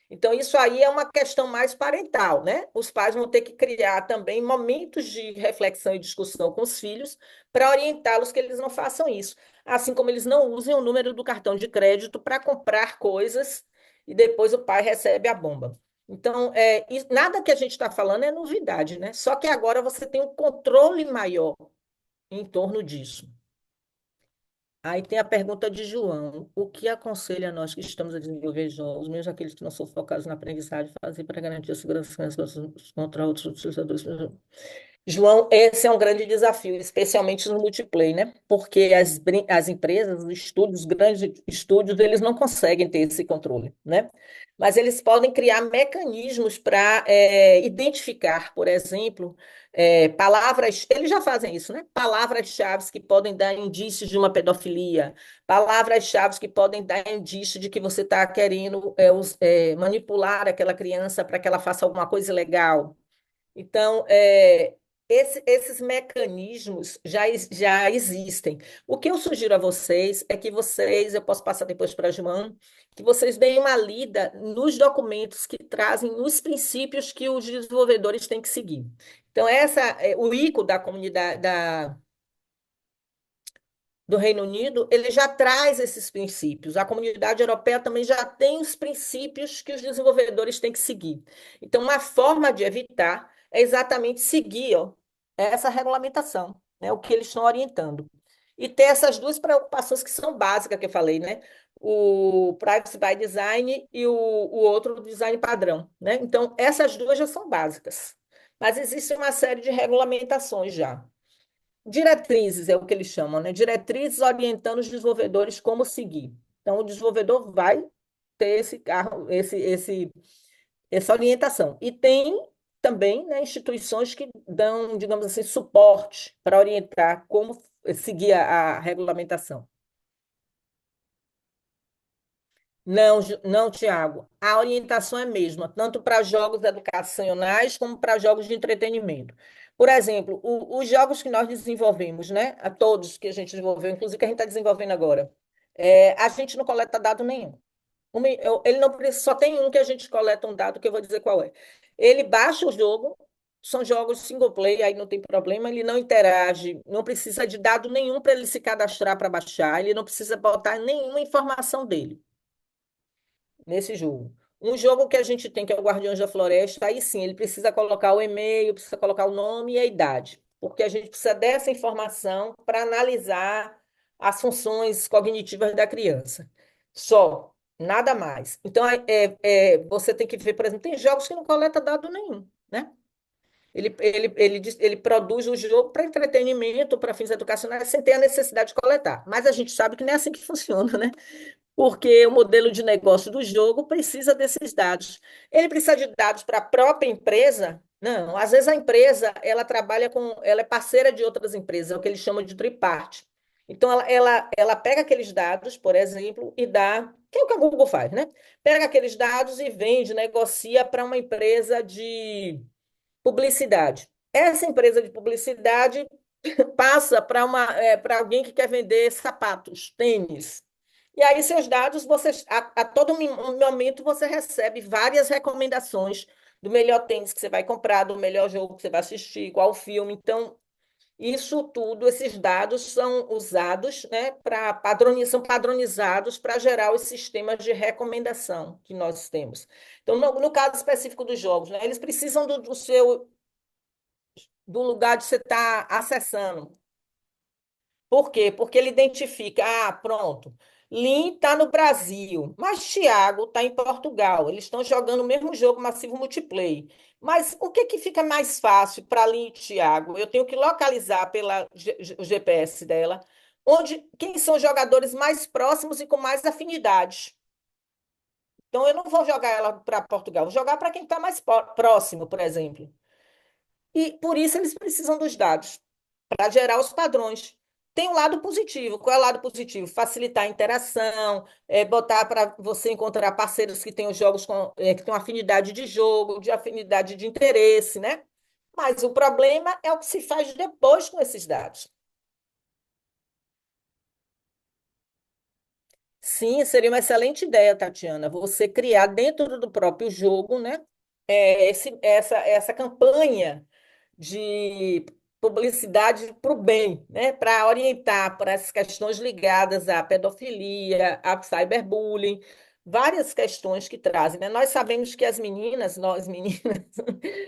Então, isso aí é uma questão mais parental, né? Os pais vão ter que criar também momentos de reflexão e discussão com os filhos para orientá-los que eles não façam isso. Assim como eles não usem o número do cartão de crédito para comprar coisas e depois o pai recebe a bomba. Então, nada que a gente está falando é novidade, né? Só que agora você tem um controle maior em torno disso. Aí tem a pergunta de João. O que aconselha a nós que estamos a desenvolver jogos, mesmo aqueles que não são focados na aprendizagem, fazer para garantir a segurança das crianças contra outros utilizadores? João, esse é um grande desafio, especialmente no multiplayer, né? Porque as empresas, os estúdios, os grandes estúdios, eles não conseguem ter esse controle, né? Mas eles podem criar mecanismos para identificar, por exemplo, palavras. Eles já fazem isso, né? Palavras-chave que podem dar indícios de uma pedofilia, palavras-chave que podem dar indício de que você está querendo manipular aquela criança para que ela faça alguma coisa ilegal. Então, esses mecanismos já existem. O que eu sugiro a vocês é que eu posso passar depois para a João, que vocês deem uma lida nos documentos que trazem os princípios que os desenvolvedores têm que seguir. Então, o ICO da comunidade do Reino Unido, ele já traz esses princípios. A comunidade europeia também já tem os princípios que os desenvolvedores têm que seguir. Então, uma forma de evitar é exatamente seguir, ó, essa regulamentação, né, o que eles estão orientando. E ter essas duas preocupações que são básicas que eu falei, né? O Privacy by Design e o outro, o design padrão, né? Então, essas duas já são básicas. Mas existe uma série de regulamentações já. Diretrizes é o que eles chamam, né? Diretrizes orientando os desenvolvedores como seguir. Então, o desenvolvedor vai ter essa orientação. E tem também, né, instituições que dão, digamos assim, suporte para orientar como seguir a regulamentação. Não, não, Tiago. A orientação é a mesma, tanto para jogos educacionais como para jogos de entretenimento. Por exemplo, os jogos que nós desenvolvemos, né? A todos que a gente desenvolveu, inclusive que a gente está desenvolvendo agora, a gente não coleta dado nenhum. Ele não precisa, só tem um que a gente coleta um dado, que eu vou dizer qual é. Ele baixa o jogo, são jogos single play, aí não tem problema, ele não interage, não precisa de dado nenhum para ele se cadastrar para baixar, ele não precisa botar nenhuma informação dele nesse jogo. Um jogo que a gente tem, que é o Guardiões da Floresta, aí sim, ele precisa colocar o e-mail, precisa colocar o nome e a idade, porque a gente precisa dessa informação para analisar as funções cognitivas da criança. Só, nada mais. Então, você tem que ver, por exemplo, tem jogos que não coleta dado nenhum, né? Ele produz o jogo para entretenimento, para fins educacionais, sem ter a necessidade de coletar. Mas a gente sabe que não é assim que funciona, né? Porque o modelo de negócio do jogo precisa desses dados. Ele precisa de dados para a própria empresa? Não, às vezes a empresa, ela é parceira de outras empresas, é o que eles chamam de triparte. Então ela pega aqueles dados, por exemplo, e dá, que é o que a Google faz, né? Pega aqueles dados e vende, negocia para uma empresa de publicidade. Essa empresa de publicidade passa para alguém que quer vender sapatos, tênis. E aí, seus dados, a todo momento você recebe várias recomendações do melhor tênis que você vai comprar, do melhor jogo que você vai assistir, qual filme. Então, isso tudo, esses dados são usados, né, são padronizados para gerar os sistemas de recomendação que nós temos. Então, no caso específico dos jogos, né, eles precisam do lugar de você estar acessando. Por quê? Porque ele identifica, pronto, Lin está no Brasil, mas Thiago está em Portugal. Eles estão jogando o mesmo jogo massivo multiplayer. Mas o que que fica mais fácil para Lin e Thiago? Eu tenho que localizar pela o GPS dela, quem são os jogadores mais próximos e com mais afinidades. Então eu não vou jogar ela para Portugal, vou jogar para quem está mais próximo, por exemplo. E por isso eles precisam dos dados para gerar os padrões. tem um lado positivo. Qual é o lado positivo? Facilitar a interação, botar para você encontrar parceiros que tenham jogos que tenham afinidade de jogo, de afinidade de interesse, né? Mas o problema é o que se faz depois com esses dados. Sim, seria uma excelente ideia, Tatiana, você criar dentro do próprio jogo, né, essa campanha de publicidade para o bem, né, para orientar para essas questões ligadas à pedofilia, a cyberbullying, várias questões que trazem, né? Nós sabemos que nós meninas,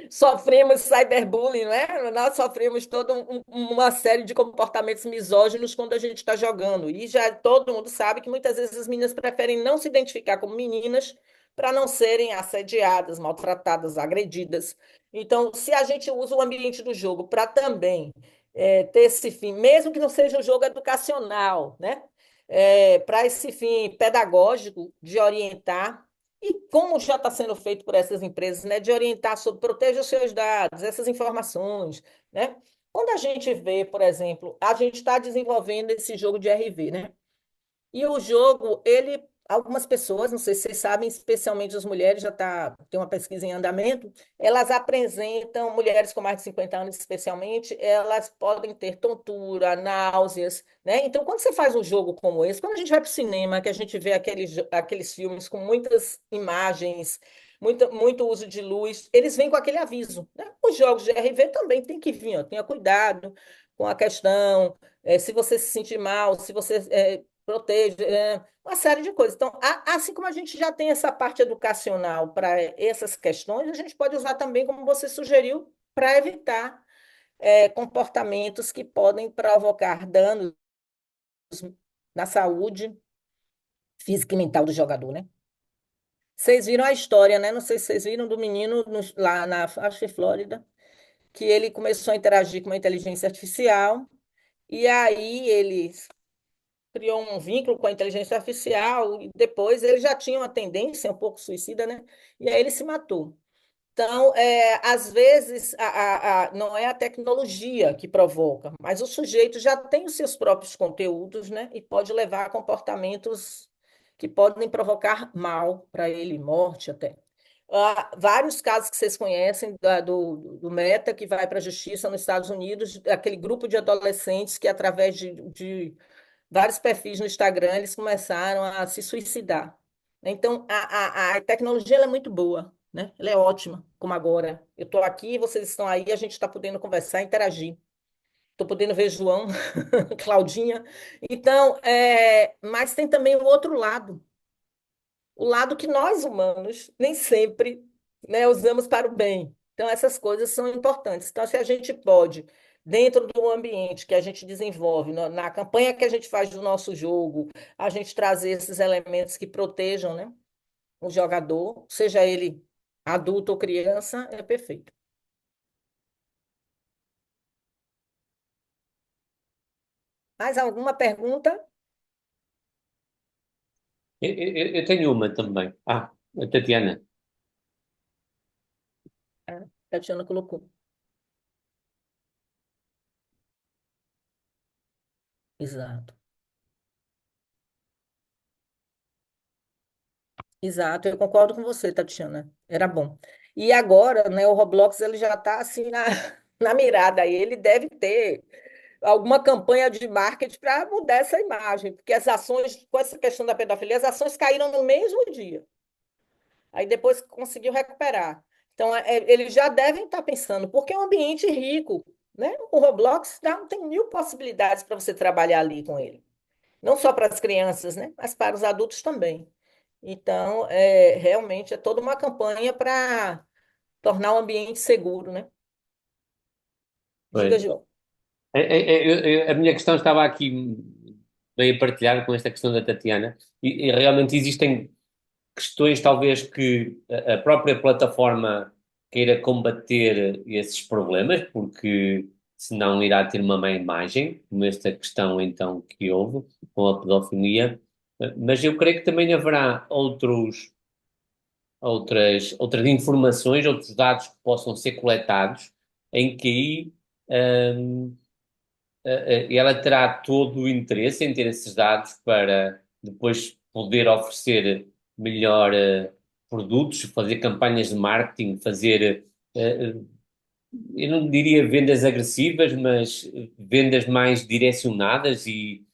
sofremos cyberbullying, né? Nós sofremos toda uma série de comportamentos misóginos quando a gente está jogando. E já todo mundo sabe que muitas vezes as meninas preferem não se identificar como meninas para não serem assediadas, maltratadas, agredidas. Então, se a gente usa o ambiente do jogo para também ter esse fim, mesmo que não seja um jogo educacional, né? Para esse fim pedagógico de orientar, e como já está sendo feito por essas empresas, né, de orientar sobre proteja os seus dados, essas informações, né? Quando a gente vê, por exemplo, a gente está desenvolvendo esse jogo de RV, né? E o jogo, algumas pessoas, não sei se vocês sabem, especialmente as mulheres, tem uma pesquisa em andamento, elas apresentam, mulheres com mais de 50 anos especialmente, elas podem ter tontura, náuseas, né? Então, quando você faz um jogo como esse, quando a gente vai para o cinema, que a gente vê aqueles filmes com muitas imagens, muito uso de luz, eles vêm com aquele aviso, né? Os jogos de RV também tem que vir, ó, tenha cuidado com a questão, se você se sentir mal, se você proteja, uma série de coisas. Então, assim como a gente já tem essa parte educacional para essas questões, a gente pode usar também, como você sugeriu, para evitar comportamentos que podem provocar danos na saúde física e mental do jogador, né? Vocês viram a história, né? Não sei se vocês viram do menino lá acho que Flórida, que ele começou a interagir com uma inteligência artificial, e aí ele criou um vínculo com a inteligência artificial e depois ele já tinha uma tendência um pouco suicida, né? E aí ele se matou. Então, às vezes, não é a tecnologia que provoca, mas o sujeito já tem os seus próprios conteúdos, né? E pode levar a comportamentos que podem provocar mal para ele, morte até. Vários casos que vocês conhecem do Meta, que vai para a justiça nos Estados Unidos, aquele grupo de adolescentes que, através de vários perfis no Instagram, eles começaram a se suicidar. Então, a tecnologia ela é muito boa, né? Ela é ótima, como agora. Eu estou aqui, vocês estão aí, a gente está podendo conversar, interagir. Estou podendo ver João, Claudinha. Então, mas tem também o outro lado, o lado que nós humanos nem sempre, né, usamos para o bem. Então, essas coisas são importantes. Então, se a gente pode, dentro do ambiente que a gente desenvolve, na campanha que a gente faz do nosso jogo, a gente trazer esses elementos que protejam, né, o jogador, seja ele adulto ou criança, é perfeito. Mais alguma pergunta? Eu tenho uma também. A Tatiana. A Tatiana colocou. Exato. Exato, eu concordo com você, Tatiana. Era bom. E agora, né, o Roblox ele já está assim na mirada aí. Ele deve ter alguma campanha de marketing para mudar essa imagem, porque as ações, com essa questão da pedofilia, as ações caíram no mesmo dia. Aí depois conseguiu recuperar. Então, eles já devem estar pensando, porque é um ambiente rico, né? O Roblox tem mil possibilidades para você trabalhar ali com ele. Não só para as crianças, né? Mas para os adultos também. Então, realmente é toda uma campanha para tornar o ambiente seguro, né? Diga, Pois. João. A minha questão estava aqui bem a partilhar com esta questão da Tatiana, e realmente existem questões, talvez, que a própria plataforma queira combater esses problemas, porque senão irá ter uma má imagem, como esta questão então que houve com a pedofilia. Mas eu creio que também haverá outras informações, outros dados que possam ser coletados, em que aí ela terá todo o interesse em ter esses dados para depois poder oferecer melhor produtos, fazer campanhas de marketing, fazer, eu não diria vendas agressivas, mas vendas mais direcionadas e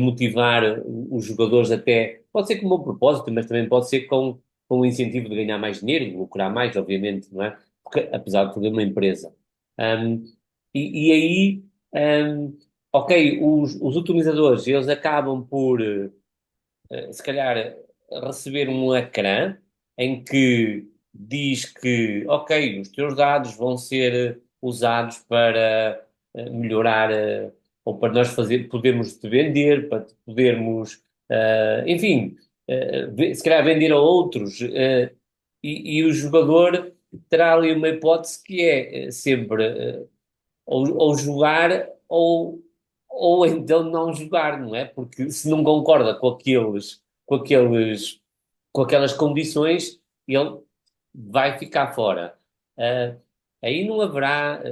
motivar os jogadores até, pode ser com um bom propósito, mas também pode ser com o incentivo de ganhar mais dinheiro, de lucrar mais, obviamente, não é? Porque, apesar de tudo, é uma empresa. Um, e aí, ok, os utilizadores, eles acabam por se calhar, receber um ecrã em que diz que, ok, os teus dados vão ser usados para melhorar, ou para nós fazer, podermos te vender, para te podermos, enfim, se calhar vender a outros, e o jogador terá ali uma hipótese que é sempre ou jogar ou então não jogar, não é? Porque se não concorda com aquelas condições, ele vai ficar fora. Ah, aí não haverá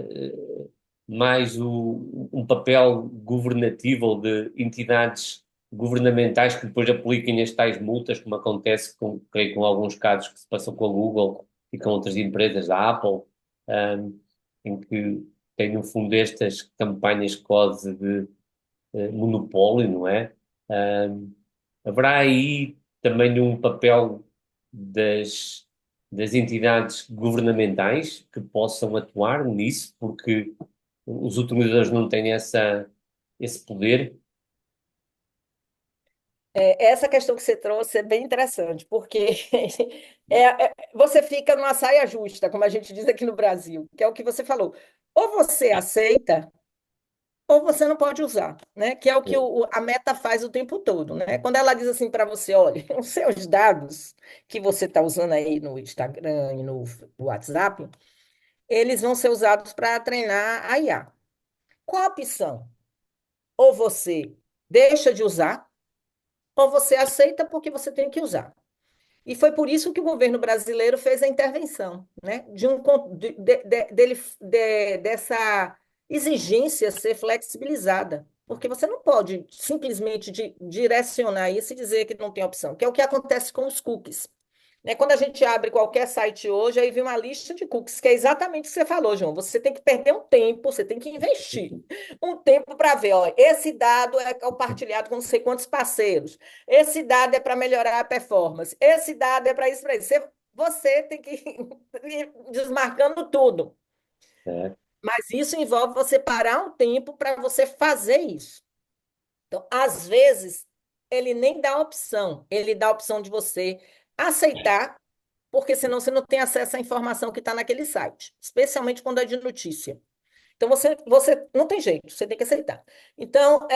mais um papel governativo ou de entidades governamentais que depois apliquem as tais multas, como acontece com, creio, com alguns casos que se passam com a Google e com outras empresas da Apple, ah, em que tem no fundo estas campanhas quase de monopólio, não é? Ah, haverá aí também um papel das, das entidades governamentais que possam atuar nisso, porque os utilizadores não têm esse poder. Essa questão que você trouxe é bem interessante, porque você fica numa saia justa, como a gente diz aqui no Brasil, que é o que você falou. Ou você aceita, ou você não pode usar, né? Que é o que a Meta faz o tempo todo, né? Quando ela diz assim para você, olha, os seus dados que você está usando aí no Instagram e no WhatsApp, eles vão ser usados para treinar a IA. Qual a opção? Ou você deixa de usar, ou você aceita porque você tem que usar. E foi por isso que o governo brasileiro fez a intervenção, né? Dessa exigência ser flexibilizada. Porque você não pode simplesmente direcionar isso e dizer que não tem opção, que é o que acontece com os cookies. Né? Quando a gente abre qualquer site hoje, aí vem uma lista de cookies, que é exatamente o que você falou, João. Você tem que perder um tempo, você tem que investir um tempo para ver, ó, esse dado é compartilhado com não sei quantos parceiros, esse dado é para melhorar a performance, esse dado é para isso, para isso. Você tem que ir desmarcando tudo. É, Mas isso envolve você parar um tempo para você fazer isso. Então, às vezes, ele nem dá opção, ele dá a opção de você aceitar, porque senão você não tem acesso à informação que está naquele site, especialmente quando é de notícia. Então, você não tem jeito, você tem que aceitar. Então,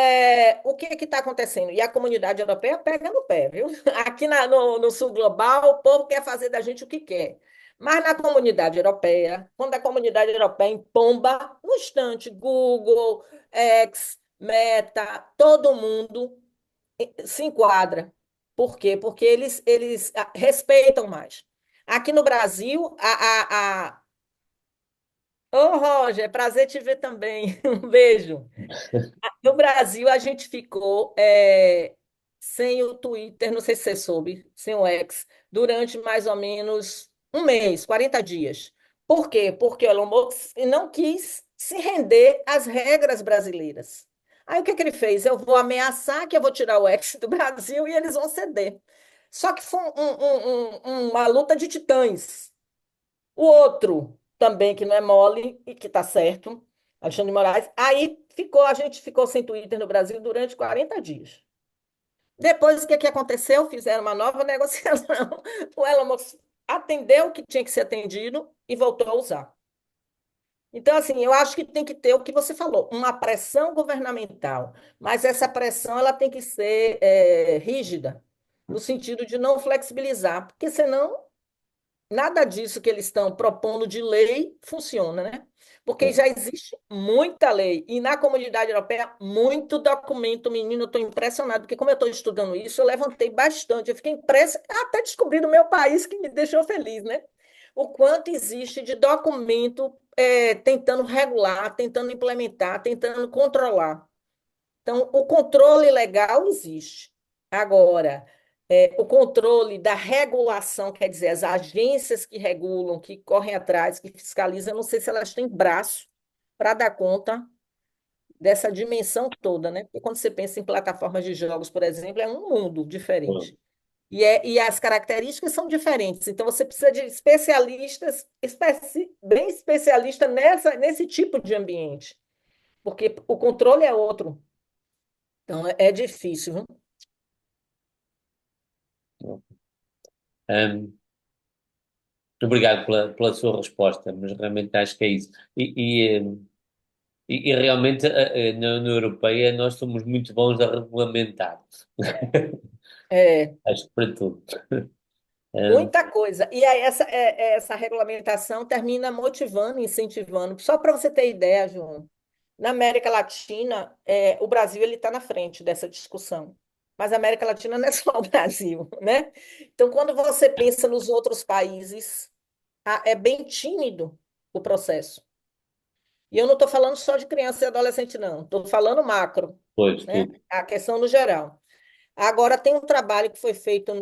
o que está acontecendo? E a comunidade europeia pega no pé, viu? Aqui no sul global, o povo quer fazer da gente o que quer. Mas na comunidade europeia, quando a comunidade europeia empomba, no instante, Google, X, Meta, todo mundo se enquadra. Por quê? Porque eles respeitam mais. Aqui no Brasil, Ô, Roger, prazer te ver também. Um beijo. No Brasil, a gente ficou sem o Twitter, não sei se você soube, sem o X, durante mais ou menos um mês, 40 dias. Por quê? Porque o Elon Musk não quis se render às regras brasileiras. Aí o que que ele fez? Eu vou ameaçar que eu vou tirar o X do Brasil e eles vão ceder. Só que foi uma luta de titãs. O outro, também, que não é mole e que está certo, Alexandre de Moraes, aí a gente ficou sem Twitter no Brasil durante 40 dias. Depois, o que aconteceu? Fizeram uma nova negociação. O Elon Musk atendeu o que tinha que ser atendido e voltou a usar. Então, assim, eu acho que tem que ter o que você falou, uma pressão governamental, mas essa pressão ela tem que ser rígida, no sentido de não flexibilizar, porque senão nada disso que eles estão propondo de lei funciona, né? Porque é. já existe muita lei e na comunidade europeia muito documento, menino, eu estou impressionado, porque como eu estou estudando isso, eu levantei bastante, eu fiquei impressionada, até descobri no meu país que me deixou feliz, né? O quanto existe de documento tentando regular, tentando implementar, tentando controlar. Então, o controle legal existe. Agora, o controle da regulação, quer dizer, as agências que regulam, que correm atrás, que fiscalizam, eu não sei se elas têm braço para dar conta dessa dimensão toda, né? Porque quando você pensa em plataformas de jogos, por exemplo, é um mundo diferente. E as características são diferentes. Então, você precisa de especialistas, bem especialistas nesse tipo de ambiente, porque o controle é outro. Então, é difícil, viu? Hum, Obrigado pela sua resposta, mas realmente acho que é isso. E realmente na Europeia nós somos muito bons a regulamentar. É, Acho que para tudo. Hum, muita coisa. E aí essa regulamentação termina motivando, incentivando. Só para você ter ideia, João, na América Latina, o Brasil ele está na frente dessa discussão. Mas a América Latina não é só o Brasil, né? Então, quando você pensa nos outros países, é bem tímido o processo. E eu não estou falando só de criança e adolescente, não. Estou falando macro, Pois, né? tudo. A questão no geral. Agora, tem um trabalho que foi feito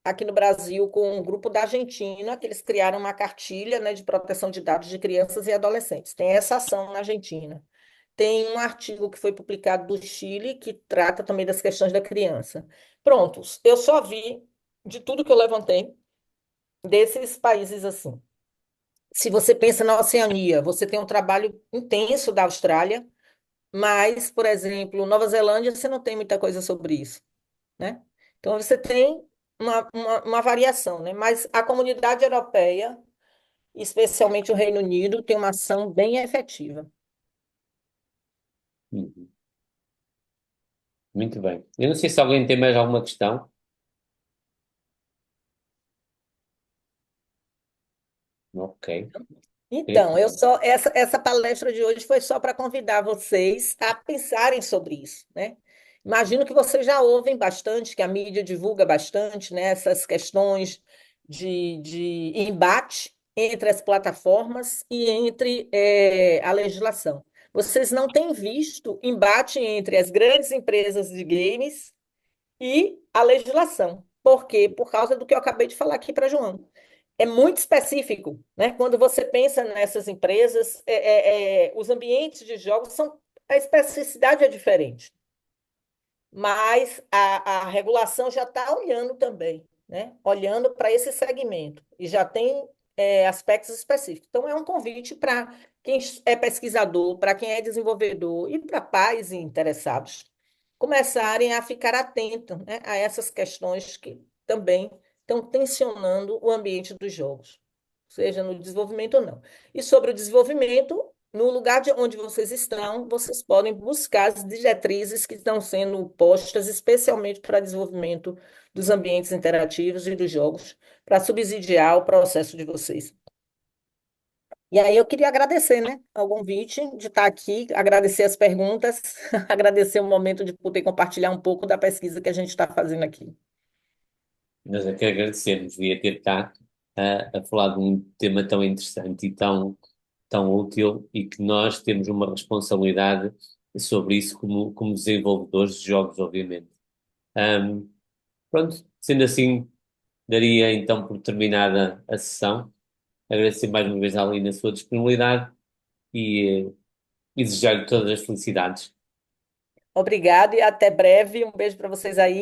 aqui no Brasil com um grupo da Argentina, que eles criaram uma cartilha, né, de proteção de dados de crianças e adolescentes. Tem essa ação na Argentina. Tem um artigo que foi publicado do Chile, que trata também das questões da criança. Prontos, eu só vi de tudo que eu levantei desses países assim. Se você pensa na Oceania, você tem um trabalho intenso da Austrália, mas, por exemplo, Nova Zelândia, você não tem muita coisa sobre isso, né? Então, você tem uma variação, né? Mas a comunidade europeia, especialmente o Reino Unido, tem uma ação bem efetiva. Uhum. Muito bem. Eu não sei se alguém tem mais alguma questão. Ok. Então, essa palestra de hoje foi só para convidar vocês a pensarem sobre isso, né? Imagino que vocês já ouvem bastante, que a mídia divulga bastante, né, essas questões de embate entre as plataformas e entre a legislação. Vocês não têm visto embate entre as grandes empresas de games e a legislação. Por quê? Por causa do que eu acabei de falar aqui para João. É muito específico, né? Quando você pensa nessas empresas, os ambientes de jogos são, a especificidade é diferente, mas a regulação já está olhando também, né? Olhando para esse segmento e já tem aspectos específicos. Então, é um convite para quem é pesquisador, para quem é desenvolvedor e para pais e interessados começarem a ficar atentos, né, a essas questões que também estão tensionando o ambiente dos jogos, seja no desenvolvimento ou não. E sobre o desenvolvimento, no lugar de onde vocês estão, vocês podem buscar as diretrizes que estão sendo postas especialmente para desenvolvimento dos ambientes interativos e dos jogos, para subsidiar o processo de vocês. E aí eu queria agradecer, né, ao convite de estar aqui, agradecer as perguntas, agradecer o momento de poder compartilhar um pouco da pesquisa que a gente está fazendo aqui. Nós é que agradecemos. Devia ter cá a falar de um tema tão interessante e tão útil e que nós temos uma responsabilidade sobre isso como desenvolvedores de jogos, obviamente. Ahm, Pronto, sendo assim, daria então por terminada a sessão. Agradecer mais uma vez à Aline a sua disponibilidade e desejar-lhe todas as felicidades. Obrigada e até breve. Um beijo para vocês aí.